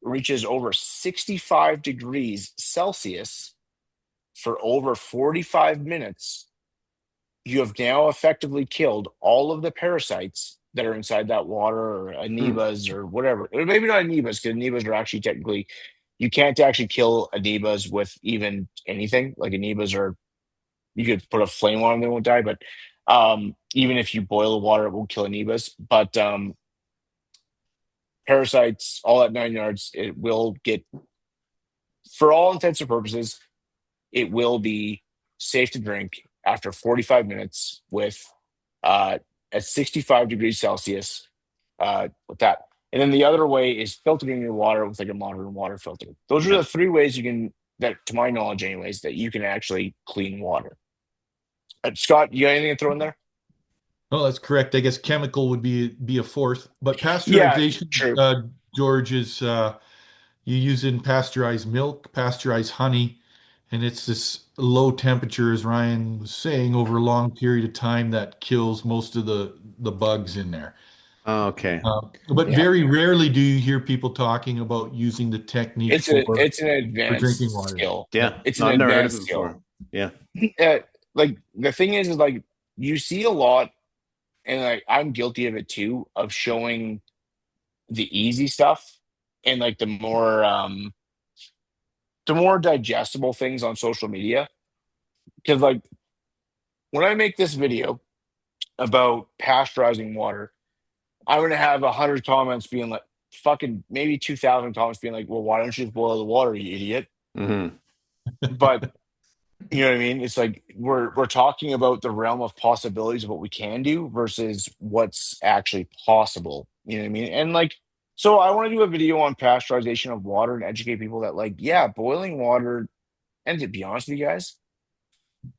[SPEAKER 1] reaches over 65 degrees Celsius for over 45 minutes, you have now effectively killed all of the parasites that are inside that water or
[SPEAKER 2] Hmm.
[SPEAKER 1] amoebas or whatever. Or maybe not amoebas, because amoebas are actually technically, you can't actually kill amoebas with even anything. Like amoebas are, you could put a flame on them, they won't die. But even if you boil the water, it won't kill amoebas. But parasites, all that 9 yards, it will get, for all intents and purposes, it will be safe to drink after 45 minutes with at 65 degrees Celsius with that. And then the other way is filtering your water with like a modern water filter. Those are
[SPEAKER 2] Yeah.
[SPEAKER 1] the 3 ways you can, that to my knowledge anyways, that you can actually clean water. Scott, you got anything to throw in there?
[SPEAKER 4] Oh, that's correct. I guess chemical would be a fourth, but
[SPEAKER 1] Yeah,
[SPEAKER 4] pasteurization,
[SPEAKER 1] true.
[SPEAKER 4] George, is you use in pasteurized milk, pasteurized honey, and it's this low temperature, as Ryan was saying, over a long period of time that kills most of the bugs in there.
[SPEAKER 2] Okay.
[SPEAKER 4] But
[SPEAKER 1] Yeah.
[SPEAKER 4] very rarely do you hear people talking about using the technique
[SPEAKER 1] It's an
[SPEAKER 4] for drinking
[SPEAKER 1] advanced
[SPEAKER 4] water.
[SPEAKER 1] skill.
[SPEAKER 4] Yeah.
[SPEAKER 2] Yeah.
[SPEAKER 1] It's
[SPEAKER 2] No,
[SPEAKER 1] an
[SPEAKER 2] I've never heard of it
[SPEAKER 1] advanced skill.
[SPEAKER 2] before. Yeah.
[SPEAKER 1] Uh, like the thing is like you see a lot, and like I'm guilty of it too, of showing the easy stuff and like the more digestible things on social media. Because like when I make this video about pasteurizing water, I'm gonna have 100 comments being like fucking maybe 2,000 comments being like, well, why don't you just boil the water, you idiot?
[SPEAKER 2] Hmm.
[SPEAKER 1] But you know what I mean? It's like we're talking about the realm of possibilities of what we can do versus what's actually possible. You know what I mean? And like, so I want to do a video on pasteurization of water and educate people that like, yeah, boiling water. And to be honest with you guys,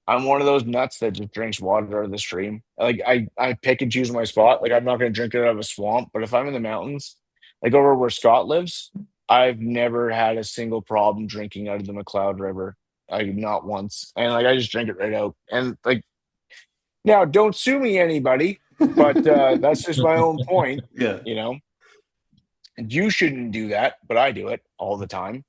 [SPEAKER 1] I'm one of those nuts that just drinks water out of the stream. Like I pick and choose my spot. Like I'm not going to drink it out of a swamp, but if I'm in the mountains, like over where Scott lives, I've never had a single problem drinking out of the McLeod River. Like not once. And like I just drink it right out. And like now don't sue me anybody, but that's just my own point,
[SPEAKER 2] Yeah.
[SPEAKER 1] you know. And you shouldn't do that, but I do it all the time.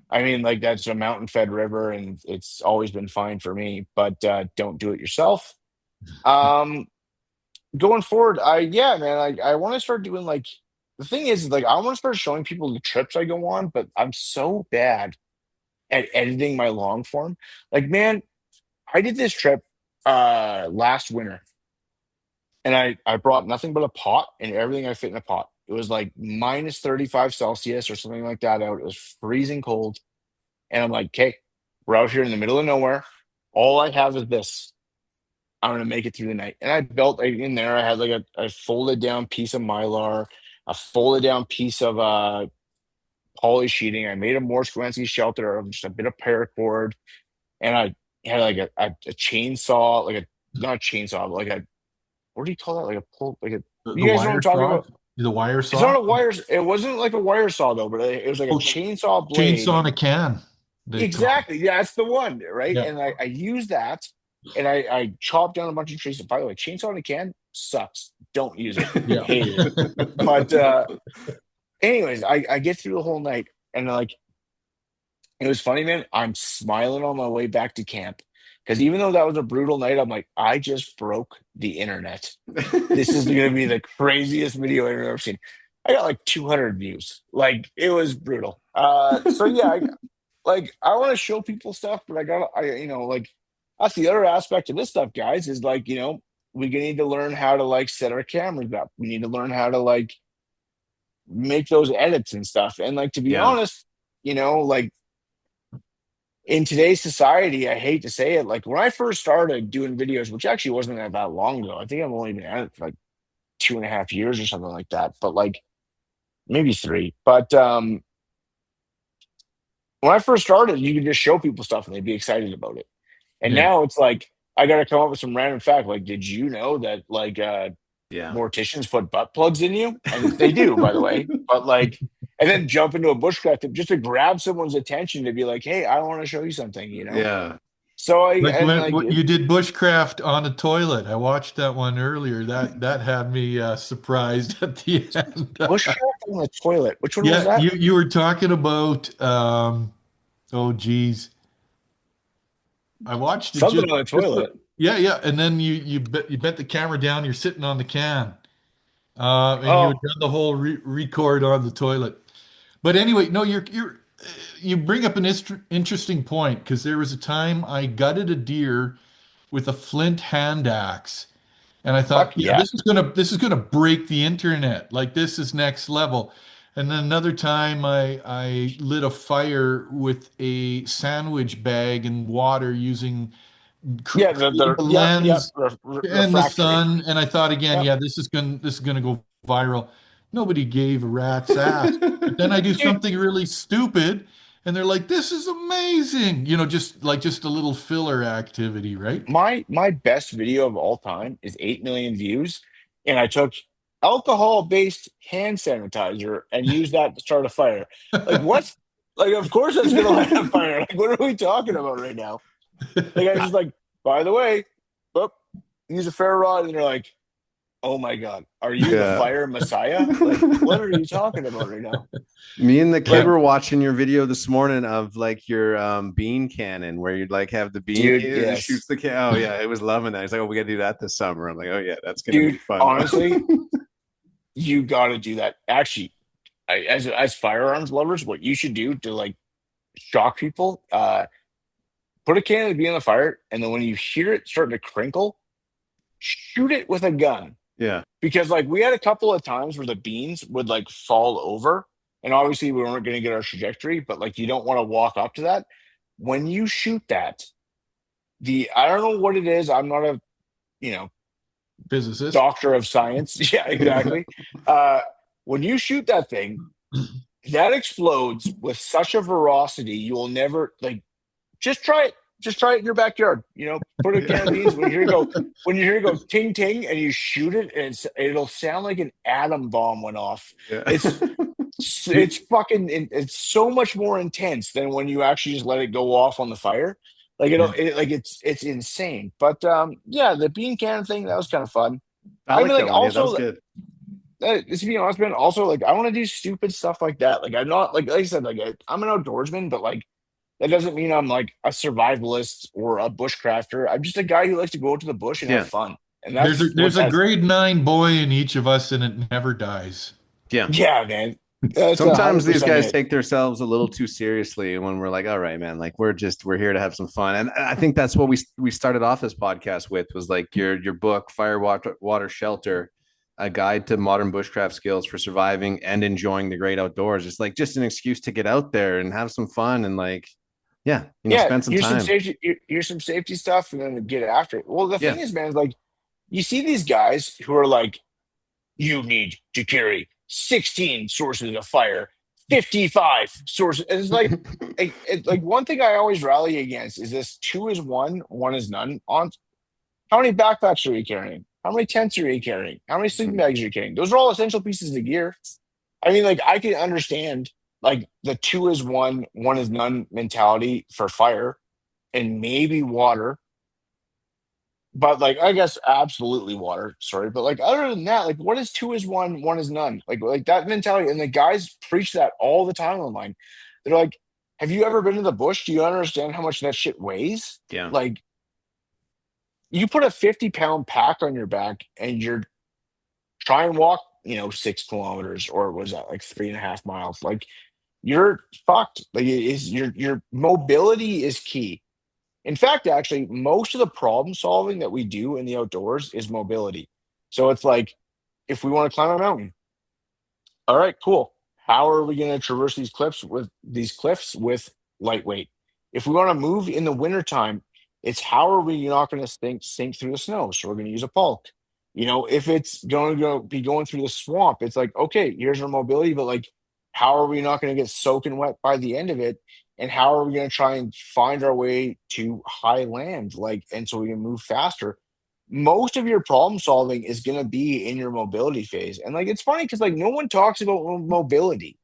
[SPEAKER 1] I mean, like that's a mountain fed river and it's always been fine for me, but don't do it yourself. Um Going forward, yeah, man, I want to start doing like the thing is like I want to start showing people the trips I go on, but I'm so bad at editing my long form. Like, man, I did this trip last winter and I brought nothing but a pot and everything I fit in a pot. It was like minus 35 Celsius or something like that out. It was freezing cold. And I'm like, okay, we're out here in the middle of nowhere. All I have is this. I'm gonna make it through the night. And I built like, in there. I had like a folded down piece of mylar, a folded down piece of poly sheeting. I made a Morse Squansky shelter of just a bit of paracord, and I had like a chainsaw, like a not a chainsaw, but like a what do you call that? Like a pull, like a.
[SPEAKER 4] The
[SPEAKER 1] You guys know what I'm
[SPEAKER 4] wire
[SPEAKER 1] talking
[SPEAKER 4] saw?
[SPEAKER 1] about?
[SPEAKER 4] The wire
[SPEAKER 1] It's not
[SPEAKER 4] saw?
[SPEAKER 1] a wire. It wasn't like a wire saw though, but it was like a
[SPEAKER 4] Oh,
[SPEAKER 1] chainsaw blade.
[SPEAKER 4] chainsaw in a can, they call it.
[SPEAKER 1] Exactly. Yeah, that's the one, right?
[SPEAKER 4] Yeah.
[SPEAKER 1] And I used that and I chopped down a bunch of trees. And by the way, chainsaw in a can sucks. Don't use it.
[SPEAKER 4] Yeah.
[SPEAKER 1] Hated it. But anyways, I get through the whole night and like it was funny, man. I'm smiling on my way back to camp. Because even though that was a brutal night, I'm like, I just broke the internet. This is gonna be the craziest video I've ever seen. I got like 200 views. Like it was brutal. So yeah, like I want to show people stuff, but like that's the other aspect of this stuff, guys, is like, we need to learn how to like set our cameras up. We need to learn how to like make those edits and stuff. And like to be
[SPEAKER 2] Yeah.
[SPEAKER 1] honest, like in today's society, I hate to say it, like when I first started doing videos, which actually wasn't that long ago, I think I've only been at it for like 2.5 years or something like that, but like maybe three. But when I first started, you could just show people stuff and they'd be excited about it. And
[SPEAKER 4] Yeah.
[SPEAKER 1] now it's like I got to come up with some random fact. Like, did you know that like
[SPEAKER 2] Yeah.
[SPEAKER 1] morticians put butt plugs in you? And they do, by the way. But like, and then jump into a bushcraft just to grab someone's attention to be like, hey, I want to show you something,
[SPEAKER 2] Yeah.
[SPEAKER 1] So
[SPEAKER 4] Like
[SPEAKER 1] and like
[SPEAKER 4] when you did bushcraft on a toilet. I watched that one earlier. That had me surprised at the end.
[SPEAKER 1] bushcraft on the toilet. Which one was
[SPEAKER 4] Yeah,
[SPEAKER 1] that?
[SPEAKER 4] you were talking about oh geez. I watched it
[SPEAKER 1] Something on the toilet.
[SPEAKER 4] yeah, yeah, and then you bent the camera down, you're sitting on the can. And you had
[SPEAKER 1] Oh,
[SPEAKER 4] done the whole record on the toilet. But anyway, no, you bring up an interesting point because there was a time I gutted a deer with a flint hand axe, and I thought,
[SPEAKER 1] fuck
[SPEAKER 4] yeah,
[SPEAKER 1] yeah.
[SPEAKER 4] this is gonna break the internet. Like this is next level. And then another time I lit a fire with a sandwich bag and water using
[SPEAKER 1] Yeah,
[SPEAKER 4] created a
[SPEAKER 1] yep,
[SPEAKER 4] lens and the
[SPEAKER 1] refractory.
[SPEAKER 4] sun, and I thought again,
[SPEAKER 1] Yep.
[SPEAKER 4] yeah, this is gonna go viral. Nobody gave a rat's ass. But then I do
[SPEAKER 1] Dude,
[SPEAKER 4] something really stupid, and they're like, "This is amazing!" Just a little filler activity, right?
[SPEAKER 1] my best video of all time is 8 million views, and I took alcohol-based hand sanitizer and used that to start a fire. Like what? Like of course that's gonna light a fire. Like what are we talking about right now? Like I was just like, by the way, oh, use a ferro rod, and they're like, oh my god, are you the
[SPEAKER 2] Yeah.
[SPEAKER 1] fire messiah? Like what are you talking about right now?
[SPEAKER 2] Me and the kid
[SPEAKER 1] Like,
[SPEAKER 2] were watching your video this morning of like your bean cannon where you'd like have the bean
[SPEAKER 1] dude,
[SPEAKER 2] it just shoots
[SPEAKER 1] yes,
[SPEAKER 2] the can. Oh yeah, it was loving that. He's like, oh, we gotta do that this summer. I'm like, oh yeah, that's gonna be
[SPEAKER 1] dude,
[SPEAKER 2] fun.
[SPEAKER 1] honestly, you got to do that. Actually, as firearms lovers, what you should do to like shock people, put a can of bean on the fire, and then when you hear it start to crinkle, shoot it with a gun.
[SPEAKER 2] Yeah.
[SPEAKER 1] Because like we had a couple of times where the beans would like fall over, and obviously we weren't going to get our trajectory, but like you don't want to walk up to that. When you shoot that, the I don't know what it is. I'm not a you know
[SPEAKER 4] Physicist.
[SPEAKER 1] doctor of science. Yeah, exactly. Uh, when you shoot that thing, that explodes with such a ferocity you will never like. Just try it. Just try it in your backyard. Put a can of beans. When you hear it go ting ting, and you shoot it, and it'll sound like an atom bomb went off.
[SPEAKER 2] Yeah.
[SPEAKER 1] It's It's fucking. It's so much more intense than when you actually just let it go off on the fire. Like
[SPEAKER 4] Yeah.
[SPEAKER 1] it's insane. But yeah, the bean can thing that was kind of fun.
[SPEAKER 2] I
[SPEAKER 1] I mean,
[SPEAKER 2] like
[SPEAKER 1] like
[SPEAKER 2] that one. Yeah, that was
[SPEAKER 1] also,
[SPEAKER 2] good.
[SPEAKER 1] to be honest, man. Also, like I want to do stupid stuff like that. Like I'm not like I said, like I'm an outdoorsman, but like that doesn't mean I'm like a survivalist or a bushcrafter. I'm just a guy who likes to go to the bush and have
[SPEAKER 2] Yeah.
[SPEAKER 1] fun, and
[SPEAKER 4] There's a
[SPEAKER 1] that's what
[SPEAKER 4] there's a
[SPEAKER 1] that.
[SPEAKER 4] grade 9 boy in each of us, and it never dies.
[SPEAKER 2] Yeah.
[SPEAKER 1] Yeah, man. That's
[SPEAKER 2] Sometimes these
[SPEAKER 1] 100%
[SPEAKER 2] guys
[SPEAKER 1] it.
[SPEAKER 2] take themselves a little too seriously when we're like, all right, man, like we're here to have some fun. And I think that's what we started off this podcast with was like your book, Fire, Water, Shelter, a guide to modern bushcraft skills for surviving and enjoying the great outdoors. It's like just an excuse to get out there and have some fun and like, yeah,
[SPEAKER 1] Yeah,
[SPEAKER 2] spend some time.
[SPEAKER 1] here's some safety stuff, and then get after it. Well, the
[SPEAKER 2] Yeah.
[SPEAKER 1] thing is, man, is like you see these guys who are like, you need to carry 16 sources of fire, 55 sources. And it's like one thing I always rally against is this two is one is none. On how many backpacks are you carrying? How many tents are you carrying? How many sleeping bags are you carrying? Those are all essential pieces of gear. I mean, like I can understand like the two is one is none mentality for fire and maybe water, but like I guess absolutely water. Sorry, but like other than that, like what is two is one is none? Like that mentality, and the guys preach that all the time online. They're like, "Have you ever been to the bush? Do you understand how much that shit weighs?
[SPEAKER 2] Yeah.
[SPEAKER 1] Like you put a 50-pound pack on your back and you're try and walk, 6 kilometers, or was that like 3.5 miles? Like you're fucked. Like it is your mobility is key. In fact, actually, most of the problem solving that we do in the outdoors is mobility. So it's like if we want to climb a mountain, all right, cool. How are we going to traverse these cliffs with lightweight? If we want to move in the wintertime, it's how are we not going to sink through the snow? So we're going to use a bulk. If it's going to be going through the swamp, it's like, okay, here's our mobility, but like, how are we not going to get soaking wet by the end of it? And how are we going to try and find our way to high land? Like, and so we can move faster. Most of your problem solving is going to be in your mobility phase. And like, it's funny because like no one talks about mobility.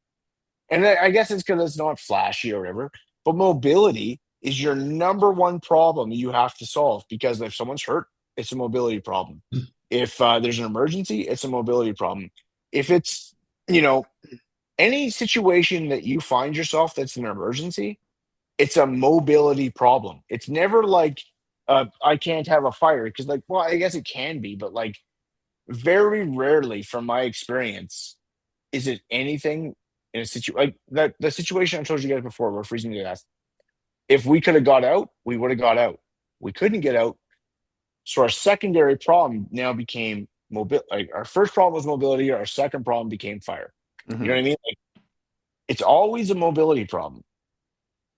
[SPEAKER 1] And I guess it's because it's not flashy or whatever, but mobility is your number one problem you have to solve because if someone's hurt, it's a mobility problem. If there's an emergency, it's a mobility problem. If it's, you know, any situation that you find yourself that's an emergency, it's a mobility problem. It's never like, I can't have a fire because, like, well, I guess it can be, but like, very rarely, from my experience, is it anything in a situation like that. The situation I told you guys before, we're freezing to death. If we could have got out, we would have got out. We couldn't get out, so our secondary problem now became mobile. Like our first problem was mobility, our second problem became fire. You know
[SPEAKER 2] Mm-hmm.
[SPEAKER 1] what I mean? Like it's always a mobility problem,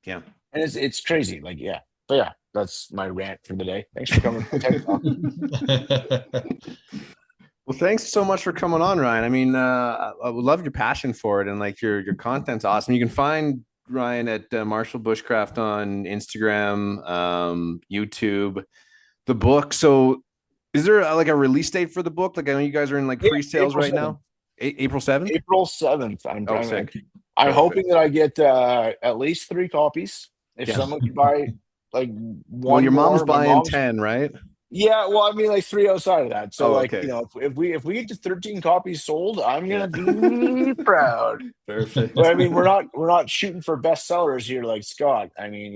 [SPEAKER 2] Yeah.
[SPEAKER 1] and it's crazy. Like yeah, but yeah, that's my rant for the day. Thanks for coming. TED Talk.
[SPEAKER 2] Well, thanks so much for coming on, Ryan. I mean, I would love your passion for it, and like your content's awesome. You can find Ryan at Marshall Bushcraft on Instagram, YouTube. The book. So, is there like a release date for the book? Like, I know you guys are in like
[SPEAKER 1] Yeah,
[SPEAKER 2] pre-sales
[SPEAKER 1] April
[SPEAKER 2] right
[SPEAKER 1] 7th.
[SPEAKER 2] now. April 7th.
[SPEAKER 1] April 7th.
[SPEAKER 2] Oh, sick.
[SPEAKER 1] I'm
[SPEAKER 2] Perfect.
[SPEAKER 1] hoping that I get at least 3 copies. If
[SPEAKER 2] Yeah.
[SPEAKER 1] someone could buy like
[SPEAKER 2] Well,
[SPEAKER 1] one
[SPEAKER 2] your mom's
[SPEAKER 1] more, my
[SPEAKER 2] buying
[SPEAKER 1] mom's
[SPEAKER 2] 10, right?
[SPEAKER 1] yeah, well, I mean like three outside of that. So
[SPEAKER 2] Oh,
[SPEAKER 1] like,
[SPEAKER 2] okay.
[SPEAKER 1] if we get to 13 copies sold, I'm
[SPEAKER 2] Yeah.
[SPEAKER 1] gonna be proud.
[SPEAKER 2] Perfect.
[SPEAKER 1] But I mean we're not shooting for bestsellers here like Scott. I mean,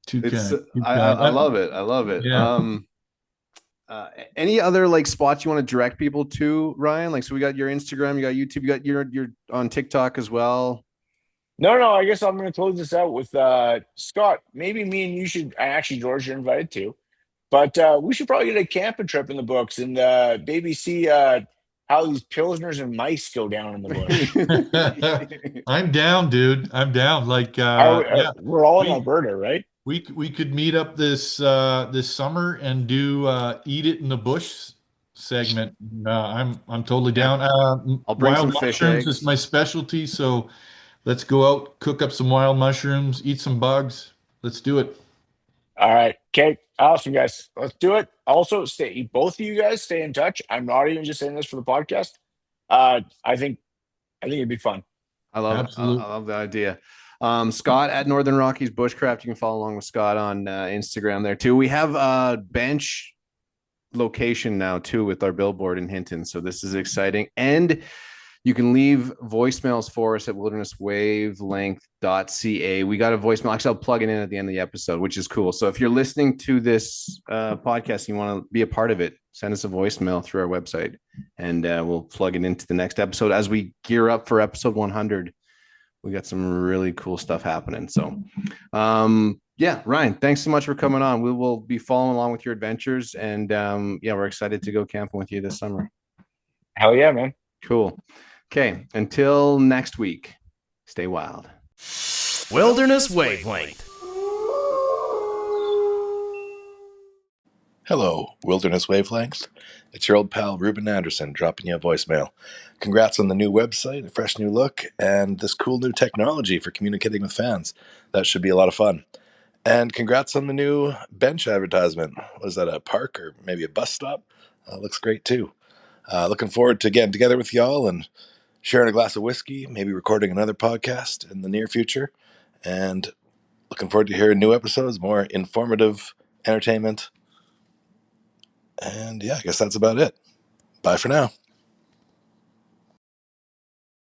[SPEAKER 4] Too
[SPEAKER 2] It's
[SPEAKER 4] kind. Too
[SPEAKER 2] I
[SPEAKER 4] kind.
[SPEAKER 2] love it. I love it.
[SPEAKER 4] Yeah.
[SPEAKER 2] Any other like spots you want to direct people to, Ryan? Like, so we got your Instagram, you got YouTube, you got your on TikTok as well.
[SPEAKER 1] No, I guess I'm gonna close this out with Scott. Maybe me and you should, and actually George, you're invited too. But we should probably get a camping trip in the books and maybe see how these pilsners and mice go down in the bush.
[SPEAKER 4] I'm down, dude. I'm down. Like, yeah,
[SPEAKER 1] We're all in
[SPEAKER 4] we
[SPEAKER 1] Alberta, right?
[SPEAKER 4] we could meet up this summer and do eat it in the bush segment. I'm totally
[SPEAKER 2] Yeah.
[SPEAKER 4] down.
[SPEAKER 2] I'll bring some
[SPEAKER 4] Wild
[SPEAKER 2] fish
[SPEAKER 4] mushrooms is
[SPEAKER 2] eggs.
[SPEAKER 4] my specialty, so let's go out, cook up some wild mushrooms, eat some bugs. Let's do it.
[SPEAKER 1] All right. Okay. Awesome, guys. Let's do it. Also, both of you guys stay in touch. I'm not even just saying this for the podcast. If someone could buy like one more I think it'd be fun.
[SPEAKER 2] I love it.
[SPEAKER 4] Absolutely.
[SPEAKER 2] I love the idea. Scott at Northern Rockies Bushcraft. You can follow along with Scott on Instagram there too. We have a bench location now too with our billboard in Hinton. So this is exciting. And you can leave voicemails for us at wildernesswavelength.ca. We got a voicemail. Actually, I'll plug it in at the end of the episode, which is cool. So if you're listening to this podcast and you want to be a part of it, send us a voicemail through our website and we'll plug it into the next episode. As we gear up for episode 100, we got some really cool stuff happening. So, yeah, Ryan, thanks so much for coming on. We will be following along with your adventures. And yeah, we're excited to go camping with you this summer.
[SPEAKER 1] Hell yeah, man.
[SPEAKER 2] Cool. Okay, until next week, stay wild.
[SPEAKER 3] Wilderness Wavelength.
[SPEAKER 5] Hello, Wilderness Wavelength. It's your old pal Ruben Anderson dropping you a voicemail. Congrats on the new website, a fresh new look, and this cool new technology for communicating with fans. That should be a lot of fun. And congrats on the new bench advertisement. Was that a park or maybe a bus stop? Looks great too. Looking forward to getting together with y'all and sharing a glass of whiskey, maybe recording another podcast in the near future. And looking forward to hearing new episodes, more informative entertainment. And yeah, I guess that's about it. Bye for now.